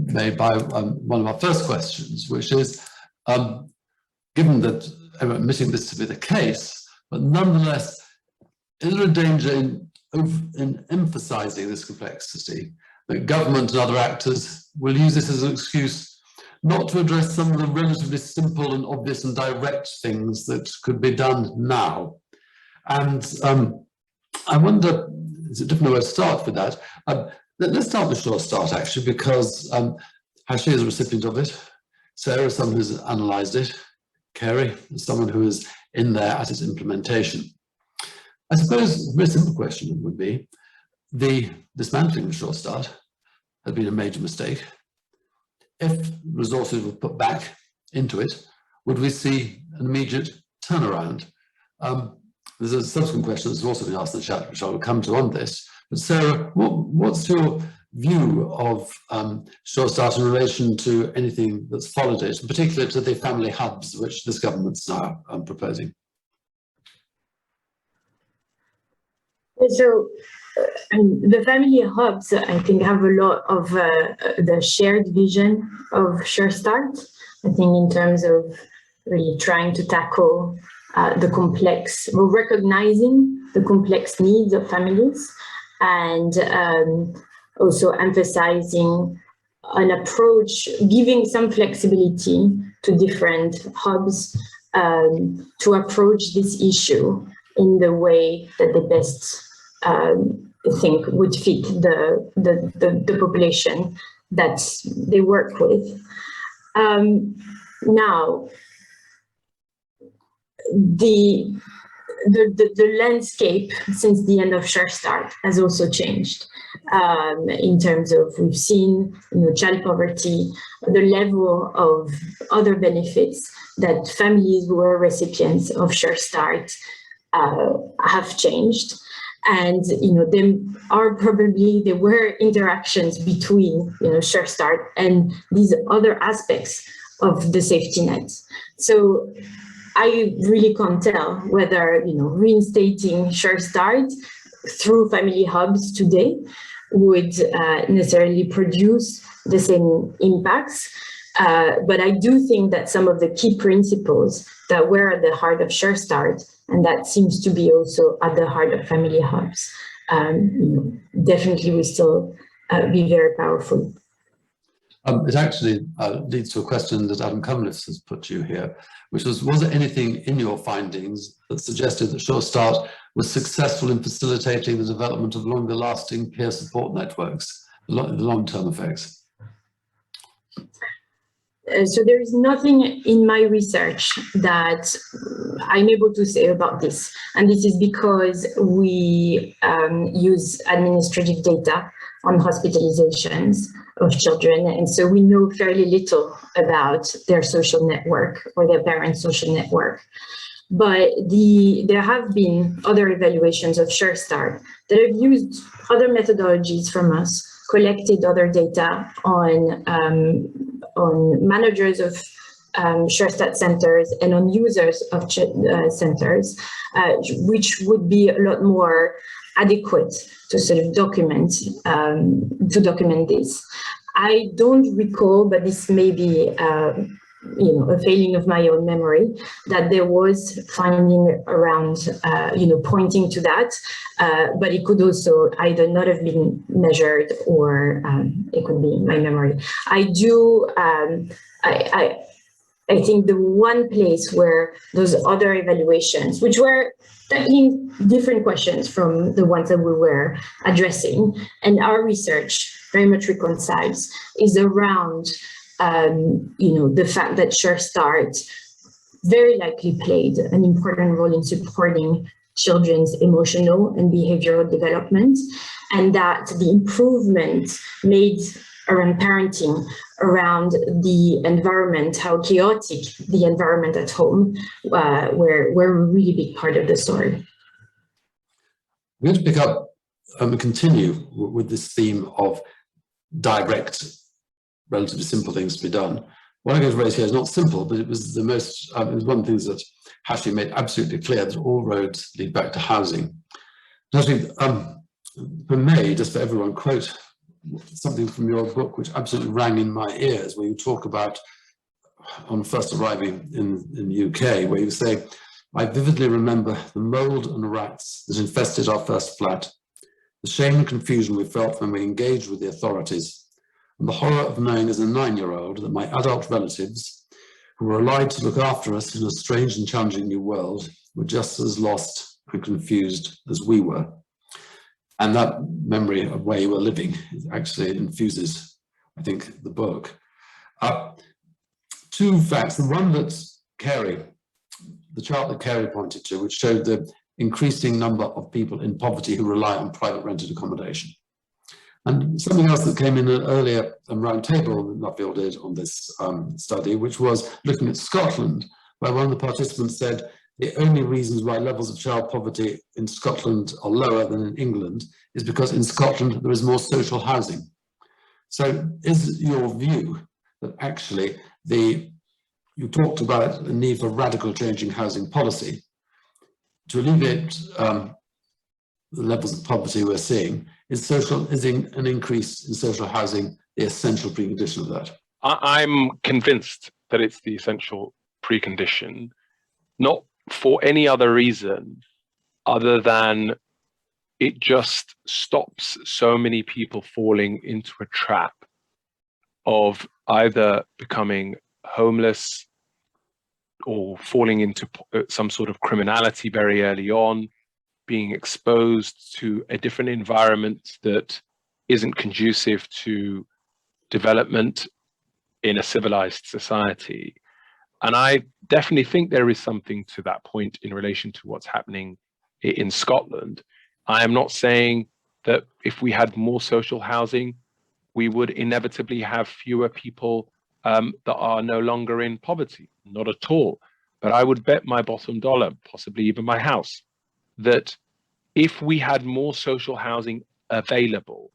made by one of our first questions, which is, given that I'm admitting this to be the case, but nonetheless, is there a danger in emphasizing this complexity, that government and other actors will use this as an excuse not to address some of the relatively simple and obvious and direct things that could be done now? And I wonder, is a different way to start with that? Let's start with Sure Start, actually, because Hashi is a recipient of it, Sarah is someone who's analysed it, Kerry is someone who is in there at its implementation. I suppose a very simple question would be, the dismantling of Sure Start has been a major mistake. If resources were put back into it, would we see an immediate turnaround? There's a subsequent question that's also been asked in the chat, which I will come to on this. But Sarah, what's your view of Sure Start in relation to anything that's followed it, in particular to the family hubs, which this government's now proposing? So the family hubs, I think, have a lot of the shared vision of Sure Start. I think in terms of really trying to tackle the complex, well, recognizing the complex needs of families, and also emphasizing an approach, giving some flexibility to different hubs to approach this issue in the way that they best think would fit the population that they work with. Now, the landscape since the end of Sure Start has also changed in terms of, we've seen, child poverty, the level of other benefits that families who are recipients of Sure Start have changed. And there were interactions between Sure Start and these other aspects of the safety net. So I really can't tell whether reinstating Sure Start through family hubs today would necessarily produce the same impacts. But I do think that some of the key principles that were at the heart of Sure Start, and that seems to be also at the heart of family hubs, definitely will still be very powerful. It actually leads to a question that Adam Cumliffe has put to you here, which was there anything in your findings that suggested that Sure Start was successful in facilitating the development of longer lasting peer support networks, the long-term effects? So there is nothing in my research that I'm able to say about this. And this is because we use administrative data on hospitalizations of children. And so we know fairly little about their social network or their parents' social network. But there have been other evaluations of Sure Start that have used other methodologies from us, collected other data on managers of Sure Start centers and on users of centers, which would be a lot more adequate to sort of document this. I don't recall, but this may be a failing of my own memory, that there was finding around, pointing to that, but it could also either not have been measured or it could be my memory. I think the one place where those other evaluations, which were tackling different questions from the ones that we were addressing, and our research very much reconciles, is around the fact that Sure Start very likely played an important role in supporting children's emotional and behavioral development, and that the improvement made around parenting, around the environment, how chaotic the environment at home, were a really big part of the story. We're going to pick up and continue with this theme of direct, relatively simple things to be done. What I'm going to raise here is not simple, but it was it was one of the things that Hashi made absolutely clear, that all roads lead back to housing. And actually, for me, just for everyone, quote something from your book which absolutely rang in my ears, where you talk about, on first arriving in the UK, where you say, "I vividly remember the mold and rats that infested our first flat, the shame and confusion we felt when we engaged with the authorities, and the horror of knowing as a 9-year-old that my adult relatives, who were allied to look after us in a strange and challenging new world, were just as lost and confused as we were." And that memory of where you were living actually infuses, I think, the book. Two facts. The one that the chart that Carey pointed to, which showed the increasing number of people in poverty who rely on private rented accommodation. And something else that came in an earlier roundtable that Nuffield did on this study, which was looking at Scotland, where one of the participants said the only reasons why levels of child poverty in Scotland are lower than in England is because in Scotland there is more social housing. So is your view that actually you talked about the need for radical change in housing policy to alleviate the levels of poverty we're seeing? Is an increase in social housing the essential precondition of that? I'm convinced that it's the essential precondition, not for any other reason other than it just stops so many people falling into a trap of either becoming homeless or falling into some sort of criminality very early on, being exposed to a different environment that isn't conducive to development in a civilized society. And I definitely think there is something to that point in relation to what's happening in Scotland. I am not saying that if we had more social housing, we would inevitably have fewer people that are no longer in poverty, not at all. But I would bet my bottom dollar, possibly even my house, that if we had more social housing available,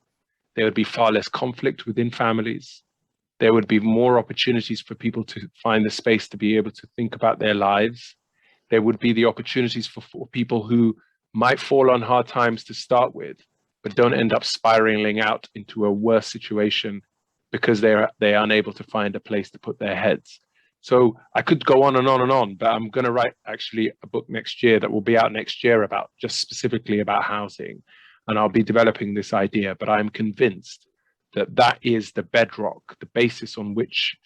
there would be far less conflict within families. There would be more opportunities for people to find the space to be able to think about their lives. There would be the opportunities for people who might fall on hard times to start with, but don't end up spiraling out into a worse situation because they are unable to find a place to put their heads. So I could go on and on and on, but I'm going to write actually a book next year that will be out next year about just specifically about housing. And I'll be developing this idea, but I'm convinced that that is the bedrock, the basis on which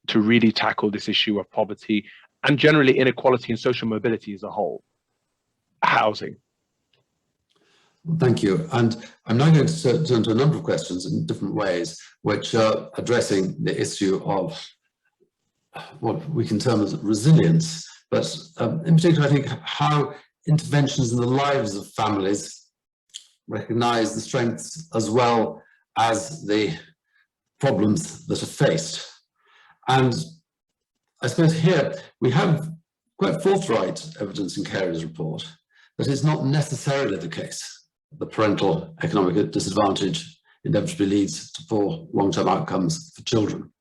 to really tackle this issue of poverty and generally inequality and social mobility as a whole. Housing. Thank you. And I'm now going to turn to a number of questions in different ways, which are addressing the issue of what we can term as resilience, but in particular, I think how interventions in the lives of families recognize the strengths as well as the problems that are faced. And I suppose here we have quite forthright evidence in Carey's report that it's not necessarily the case the parental economic disadvantage inevitably leads to poor long-term outcomes for children,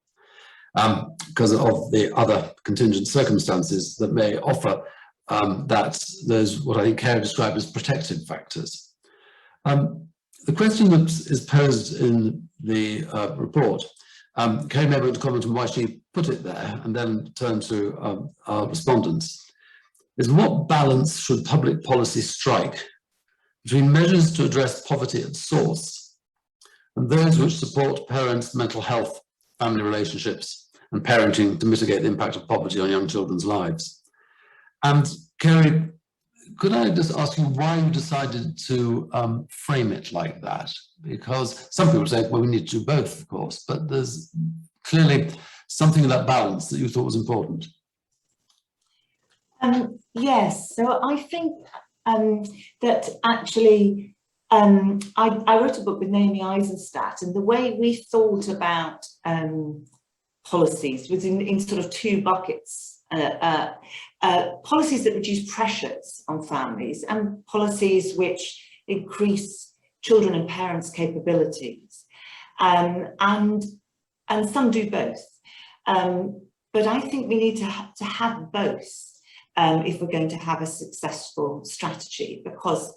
because of the other contingent circumstances that may offer that there's what I think Carey described as protective factors. The question that is posed in the report, Carey may want to comment on why she put it there and then turn to our respondents, is what balance should public policy strike between measures to address poverty at source and those which support parents' mental health, family relationships, and parenting to mitigate the impact of poverty on young children's lives? And Kerry, could I just ask you why you decided to frame it like that? Because some people say, well, we need to do both, of course, but there's clearly something in that balance that you thought was important. Yes, so I think that actually I wrote a book with Naomi Eisenstadt, and the way we thought about policies was in sort of two buckets. Policies that reduce pressures on families and policies which increase children and parents' capabilities. And some do both. But I think we need to have both if we're going to have a successful strategy, because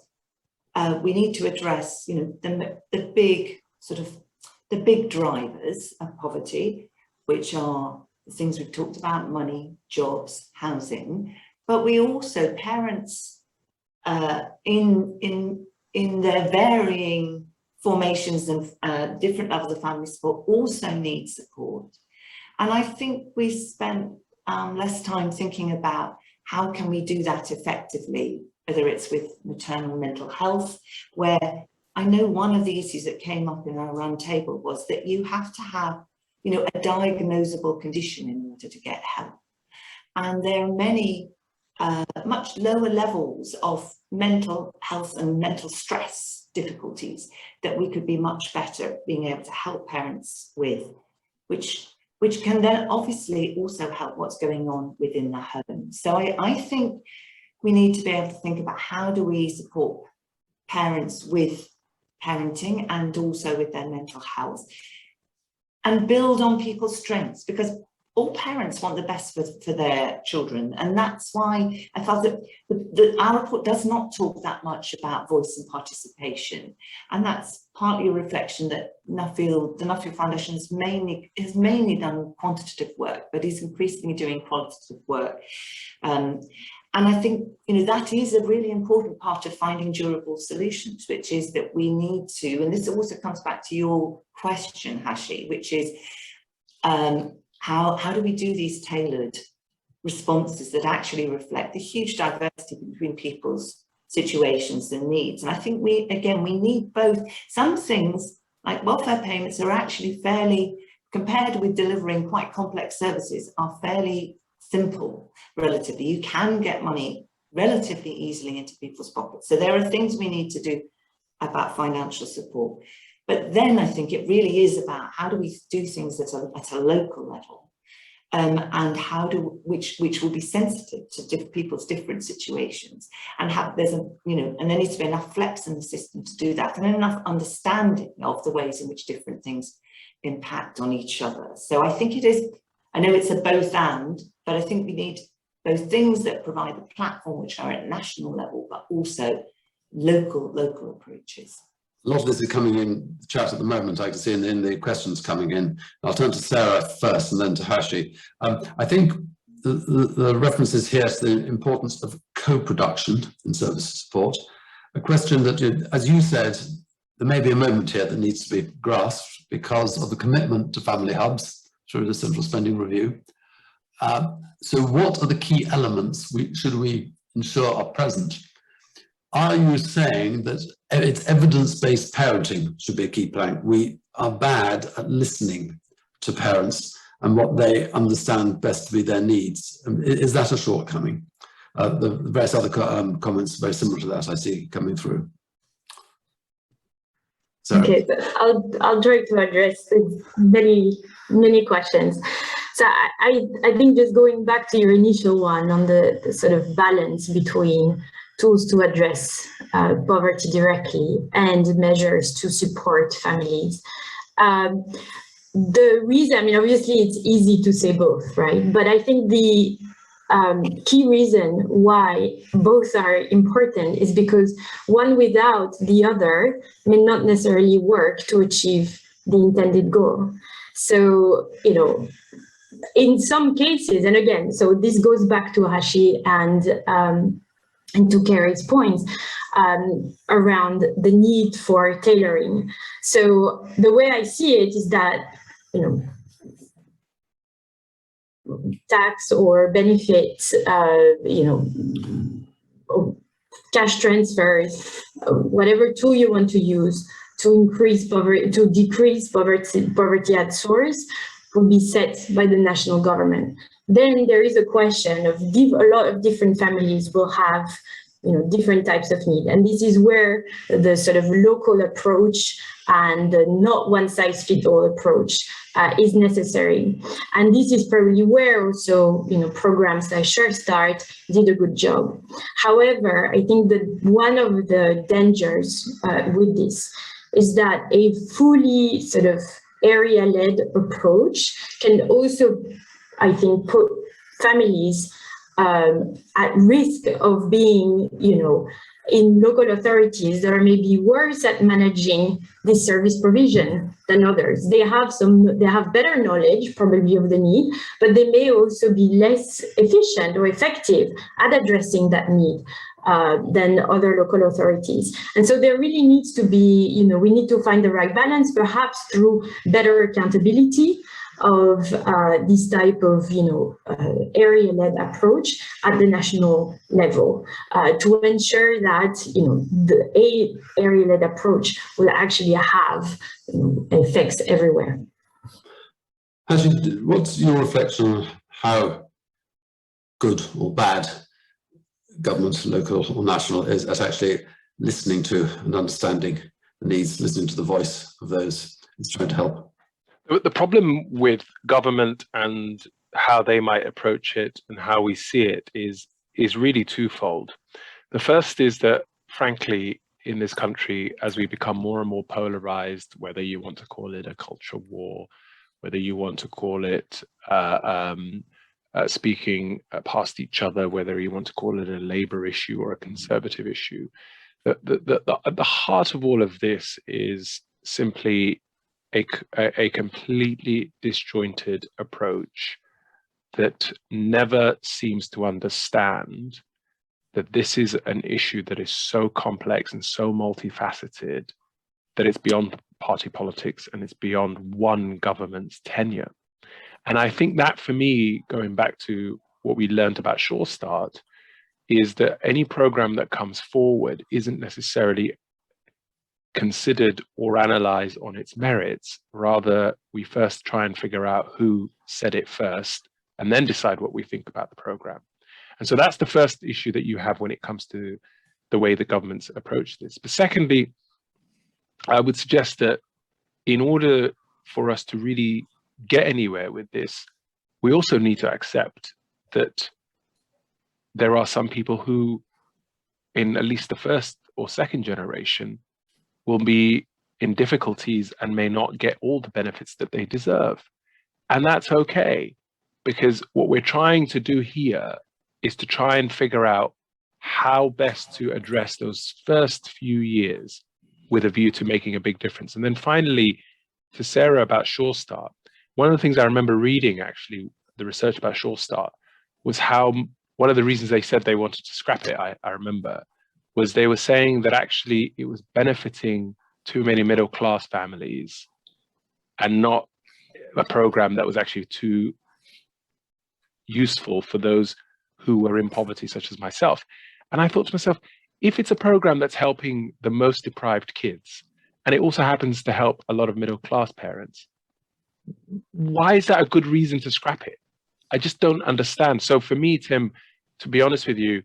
we need to address, the big drivers of poverty, which are the things we've talked about: money, jobs, housing. But we also, parents in their varying formations and different levels of family support also need support. And I think we spent less time thinking about how can we do that effectively, whether it's with maternal mental health, where I know one of the issues that came up in our round table was that you have to have, a diagnosable condition in order to get help. And there are many much lower levels of mental health and mental stress difficulties that we could be much better at being able to help parents with, which can then obviously also help what's going on within the home. So I think we need to be able to think about how do we support parents with parenting and also with their mental health, and build on people's strengths, because all parents want the best for their children. And that's why I felt that our report does not talk that much about voice and participation. And that's partly a reflection that the Nuffield Foundation has mainly done quantitative work, but is increasingly doing qualitative work. And I think, that is a really important part of finding durable solutions, which is that we need to, and this also comes back to your question, Hashi, which is how do we do these tailored responses that actually reflect the huge diversity between people's situations and needs? And I think we need both. Some things like welfare payments are actually fairly, compared with delivering quite complex services, are fairly simple relatively. You can get money relatively easily into people's pockets. So there are things we need to do about financial support. But then I think it really is about how do we do things at a local level, and which will be sensitive to people's different situations, and and there needs to be enough flex in the system to do that, and enough understanding of the ways in which different things impact on each other. So I think it is, I know it's a both and, but I think we need both things that provide the platform, which are at national level, but also local approaches. A lot of this is coming in the chat at the moment. I can see in the questions coming in. I'll turn to Sarah first and then to Hashi. I think the references here to the importance of co-production in service support. A question that, as you said, there may be a moment here that needs to be grasped because of the commitment to family hubs through the Central Spending Review. So what are the key elements should we ensure are present? Are you saying that it's evidence-based parenting should be a key plank? We are bad at listening to parents and what they understand best to be their needs. Is that a shortcoming? The various other comments very similar to that I see coming through. Sarah. Okay, so I'll try to address many questions. So I think just going back to your initial one on the sort of balance between tools to address poverty directly and measures to support families. The reason, I mean, obviously it's easy to say both, right? But I think the key reason why both are important is because one without the other may not necessarily work to achieve the intended goal. So, you know, in some cases, and again, so this goes back to Hashi and to Carey's points around the need for tailoring. So the way I see it is that, you know, tax or benefits, you know, cash transfers, whatever tool you want to use to increase poverty, to decrease poverty at source, will be set by the national government. Then there is a question of a lot of different families will have, you know, different types of need. And this is where the sort of local approach and the not one size fits all approach is necessary. And this is probably where also, you know, programs like Sure Start did a good job. However, I think that one of the dangers with this is that a fully sort of area-led approach can also, I think, put families at risk of being, you know, in local authorities that are maybe worse at managing this service provision than others. They have better knowledge probably of the need, but they may also be less efficient or effective at addressing that need than other local authorities. And so there really needs to be, you know, we need to find the right balance, perhaps through better accountability of this type of, you know, area-led approach at the national level to ensure that, you know, the area-led approach will actually have, you know, effects everywhere. Hashi, what's your reflection on how good or bad government, local or national, is at actually listening to and understanding the needs, listening to the voice of those it's trying to help? The problem with government and how they might approach it and how we see it is really twofold. The first is that, frankly, in this country, as we become more and more polarized, whether you want to call it a culture war, whether you want to call it speaking past each other, whether you want to call it a labor issue or a conservative issue, at the heart of all of this is simply a completely disjointed approach that never seems to understand that this is an issue that is so complex and so multifaceted that it's beyond party politics and it's beyond one government's tenure. And I think that, for me, going back to what we learned about Sure Start, is that any program that comes forward isn't necessarily considered or analyzed on its merits. Rather, we first try and figure out who said it first and then decide what we think about the program. And so that's the first issue that you have when it comes to the way the governments approach this. But secondly, I would suggest that in order for us to really get anywhere with this, we also need to accept that there are some people who, in at least the first or second generation, will be in difficulties and may not get all the benefits that they deserve. And that's okay, because what we're trying to do here is to try and figure out how best to address those first few years with a view to making a big difference. And then finally, to Sarah about Sure Start, one of the things I remember reading, actually, the research about Sure Start, was how one of the reasons they said they wanted to scrap it, I remember, was they were saying that actually it was benefiting too many middle-class families and not a program that was actually too useful for those who were in poverty, such as myself. And I thought to myself, if it's a program that's helping the most deprived kids, and it also happens to help a lot of middle-class parents, why is that a good reason to scrap it? I just don't understand. So for me, Tim, to be honest with you,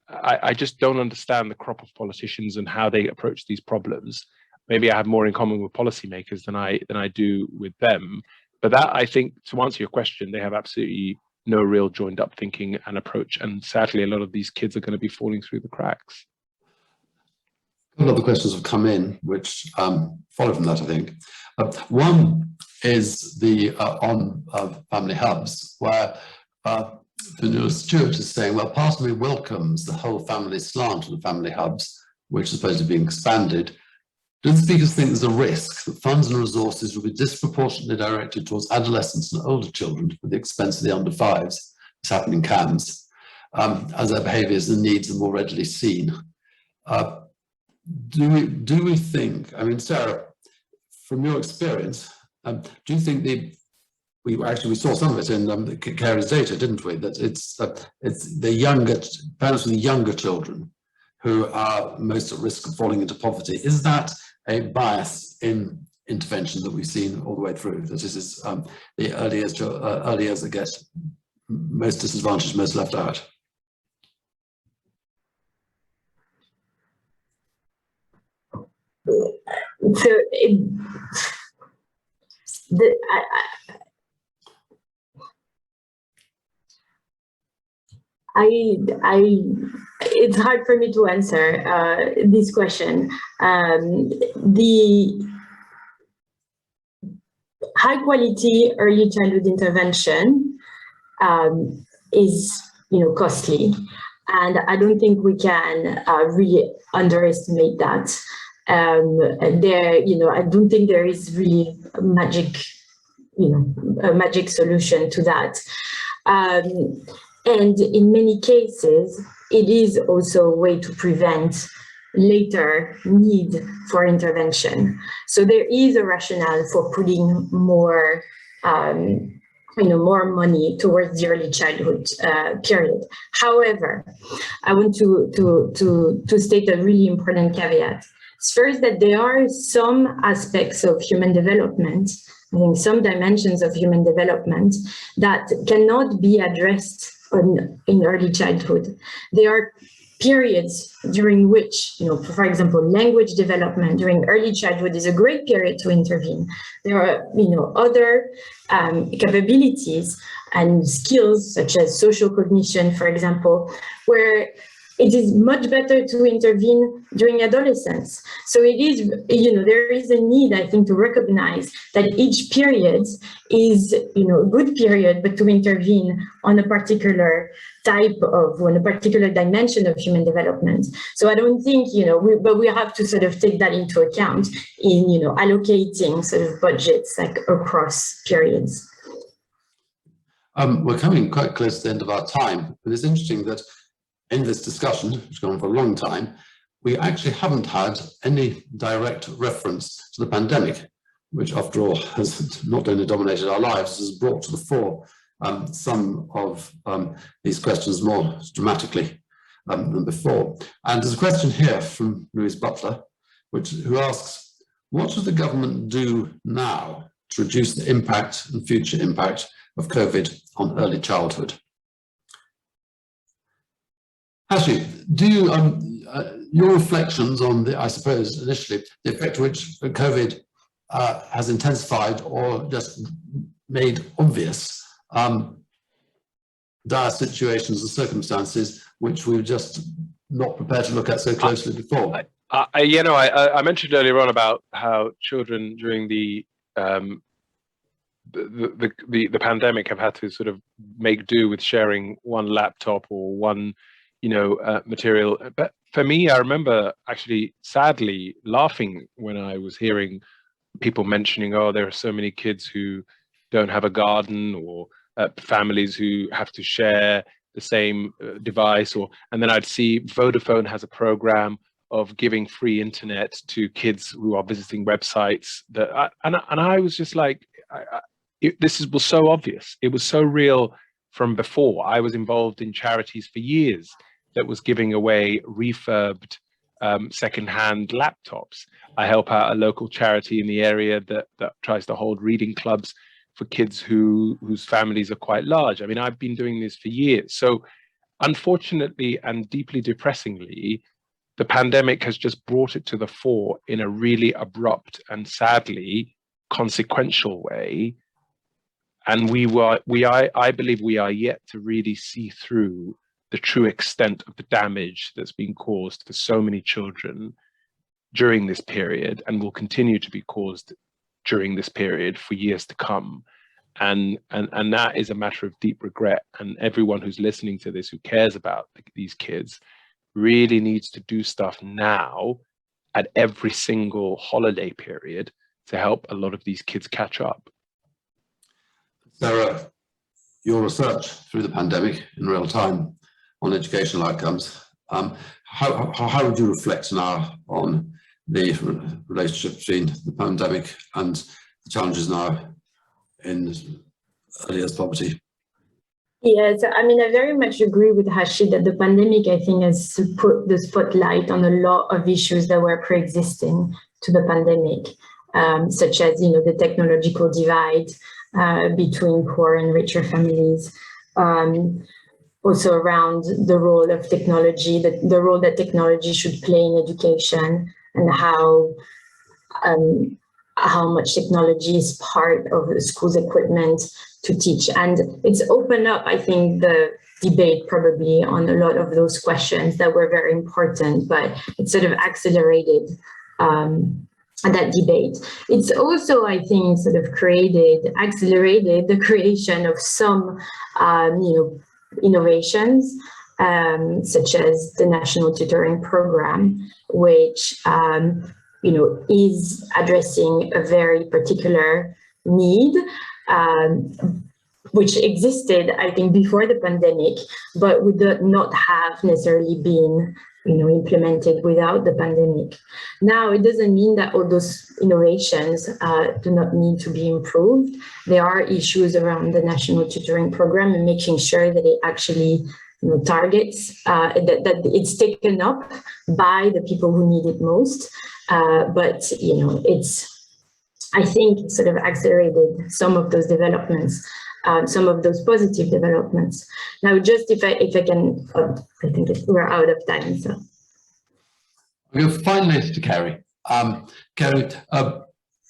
I just don't understand the crop of politicians and how they approach these problems. Maybe I have more in common with policymakers than I do with them. But that, I think, to answer your question, they have absolutely no real joined up thinking and approach. And sadly, a lot of these kids are going to be falling through the cracks. A lot of the questions have come in, which follow from that, I think. One is the on family hubs, where Stuart is saying, well, part of me welcomes the whole family slant of the family hubs, which is supposed to be expanded. Do the speakers think there's a risk that funds and resources will be disproportionately directed towards adolescents and older children at the expense of the under fives? It's happening in CAMS, as their behaviours and needs are more readily seen. Do we think, I mean, Sarah, from your experience, do you think we saw some of it in Carey's data, didn't we? That it's the younger parents with the younger children who are most at risk of falling into poverty. Is that a bias in intervention that we've seen all the way through? That this is the early years that get most disadvantaged, most left out. So it's hard for me to answer this question. The high quality early childhood intervention is, costly, and I don't think we can really underestimate that. I don't think there is really a magic solution to that. And in many cases, it is also a way to prevent later need for intervention. So there is a rationale for putting more, more money towards the early childhood period. However, I want to state a really important caveat. First, that there are some aspects of human development, I think some dimensions of human development that cannot be addressed in early childhood. There are periods during which, for example, language development during early childhood is a great period to intervene. There are, other capabilities and skills such as social cognition, for example, where it is much better to intervene during adolescence. So it is, there is a need, I think, to recognize that each period is, a good period, but to intervene on a particular type of, on a particular dimension of human development. So I don't think, but we have to sort of take that into account in, allocating sort of budgets like across periods. We're coming quite close to the end of our time, but it's interesting that in this discussion, which has gone on for a long time, we actually haven't had any direct reference to the pandemic, which after all has not only dominated our lives, has brought to the fore some of these questions more dramatically than before. And there's a question here from Louise Butler, who asks, what should the government do now to reduce the impact and future impact of COVID on early childhood? Hashi, do you, your reflections on the, I suppose, initially, the effect which COVID has intensified or just made obvious dire situations and circumstances which we were just not prepared to look at so closely before? I mentioned earlier on about how children during the pandemic have had to sort of make do with sharing one laptop or one material. But for me, I remember actually sadly laughing when I was hearing people mentioning, oh, there are so many kids who don't have a garden, or families who have to share the same device, and then I'd see Vodafone has a program of giving free internet to kids who are visiting websites and I was just like, was so obvious. It was so real from before. I was involved in charities for years that was giving away refurbed secondhand laptops. I help out a local charity in the area that tries to hold reading clubs for kids whose families are quite large. I mean, I've been doing this for years. So unfortunately and deeply depressingly, the pandemic has just brought it to the fore in a really abrupt and sadly consequential way. And I believe we are yet to really see through the true extent of the damage that's been caused for so many children during this period, and will continue to be caused during this period for years to come. And that is a matter of deep regret. And everyone who's listening to this, who cares about these kids, really needs to do stuff now at every single holiday period to help a lot of these kids catch up. Sarah, your research through the pandemic in real time on educational outcomes, how would you reflect now on the relationship between the pandemic and the challenges now in early years poverty? Yes, I mean, I very much agree with Hashi that the pandemic, I think, has put the spotlight on a lot of issues that were pre-existing to the pandemic, such as, the technological divide between poor and richer families. Also around the role of technology, the role that technology should play in education, and how much technology is part of the school's equipment to teach. And it's opened up, I think, the debate probably on a lot of those questions that were very important, but it sort of accelerated that debate. It's also, I think, sort of accelerated the creation of some, innovations, such as the National Tutoring Program, which is addressing a very particular need, which existed, I think, before the pandemic, but would not have necessarily been, implemented without the pandemic. Now, it doesn't mean that all those innovations do not need to be improved. There are issues around the National Tutoring Program and making sure that it actually targets, that it's taken up by the people who need it most. But, I think it sort of accelerated some of those developments, some of those positive developments. Now, just if I can, I think we're out of time. So, finally to Kerry. Kerry,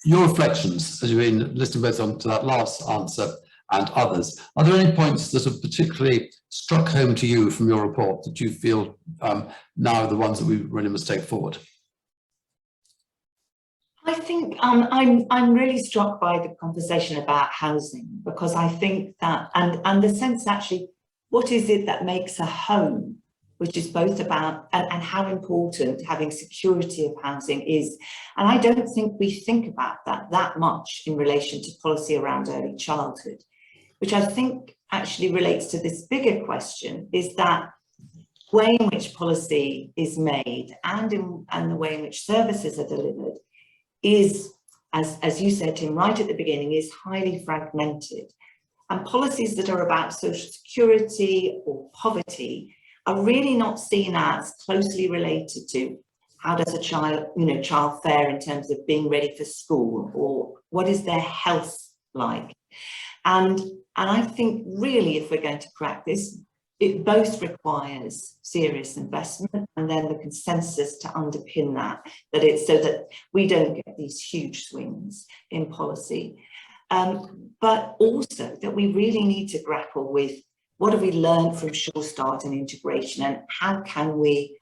your reflections as you've been listening both on to that last answer and others. Are there any points that have particularly struck home to you from your report that you feel now are the ones that we really must take forward? I think I'm really struck by the conversation about housing, because I think that, and the sense actually, what is it that makes a home, which is both about, and how important having security of housing is. And I don't think we think about that much in relation to policy around early childhood, which I think actually relates to this bigger question, is that way in which policy is made and the way in which services are delivered is, as you said, Tim, right at the beginning, is highly fragmented. And policies that are about social security or poverty are really not seen as closely related to how does a child fare in terms of being ready for school, or what is their health like. And I think really, if we're going to crack this, it both requires serious investment and then the consensus to underpin that it's so that we don't get these huge swings in policy. But also that we really need to grapple with what have we learned from Sure Start and integration, and how can we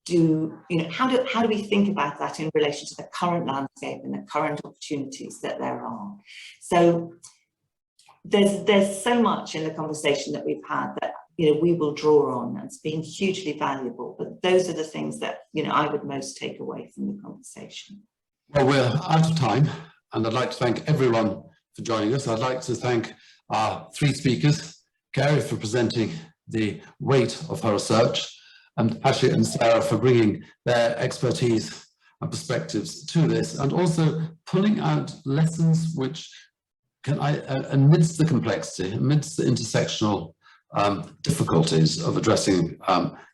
do, how do we think about that in relation to the current landscape and the current opportunities that there are. So there's so much in the conversation that we've had that we will draw on, and it's been hugely valuable. But those are the things that, I would most take away from the conversation. Well, we're out of time, and I'd like to thank everyone for joining us. I'd like to thank our three speakers, Carey for presenting the weight of her research, and Hashi and Sarah for bringing their expertise and perspectives to this, and also pulling out lessons which can, amidst the complexity, amidst the intersectional difficulties of addressing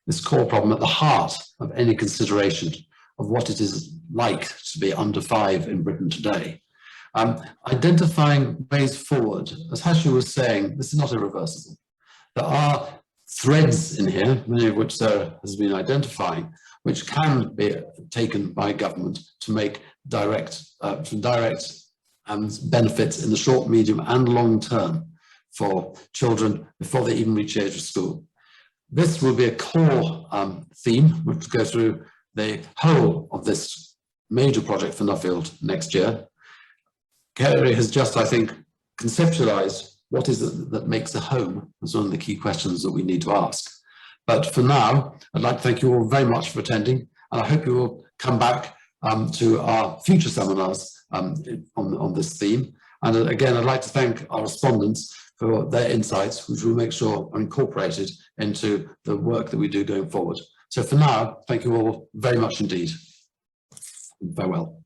this core problem at the heart of any consideration of what it is like to be under 5 in Britain today. Identifying ways forward, as Hashi was saying, this is not irreversible. There are threads in here, many of which Sarah has been identifying, which can be taken by government to make direct benefits in the short, medium and long term for children before they even reach the age of school. This will be a core theme which will go through the whole of this major project for Nuffield next year. Kerry has just, I think, conceptualized what is it that makes a home as one of the key questions that we need to ask. But for now, I'd like to thank you all very much for attending, and I hope you will come back to our future seminars on this theme. And again, I'd like to thank our respondents for their insights, which we'll make sure are incorporated into the work that we do going forward. So for now, thank you all very much indeed. Farewell.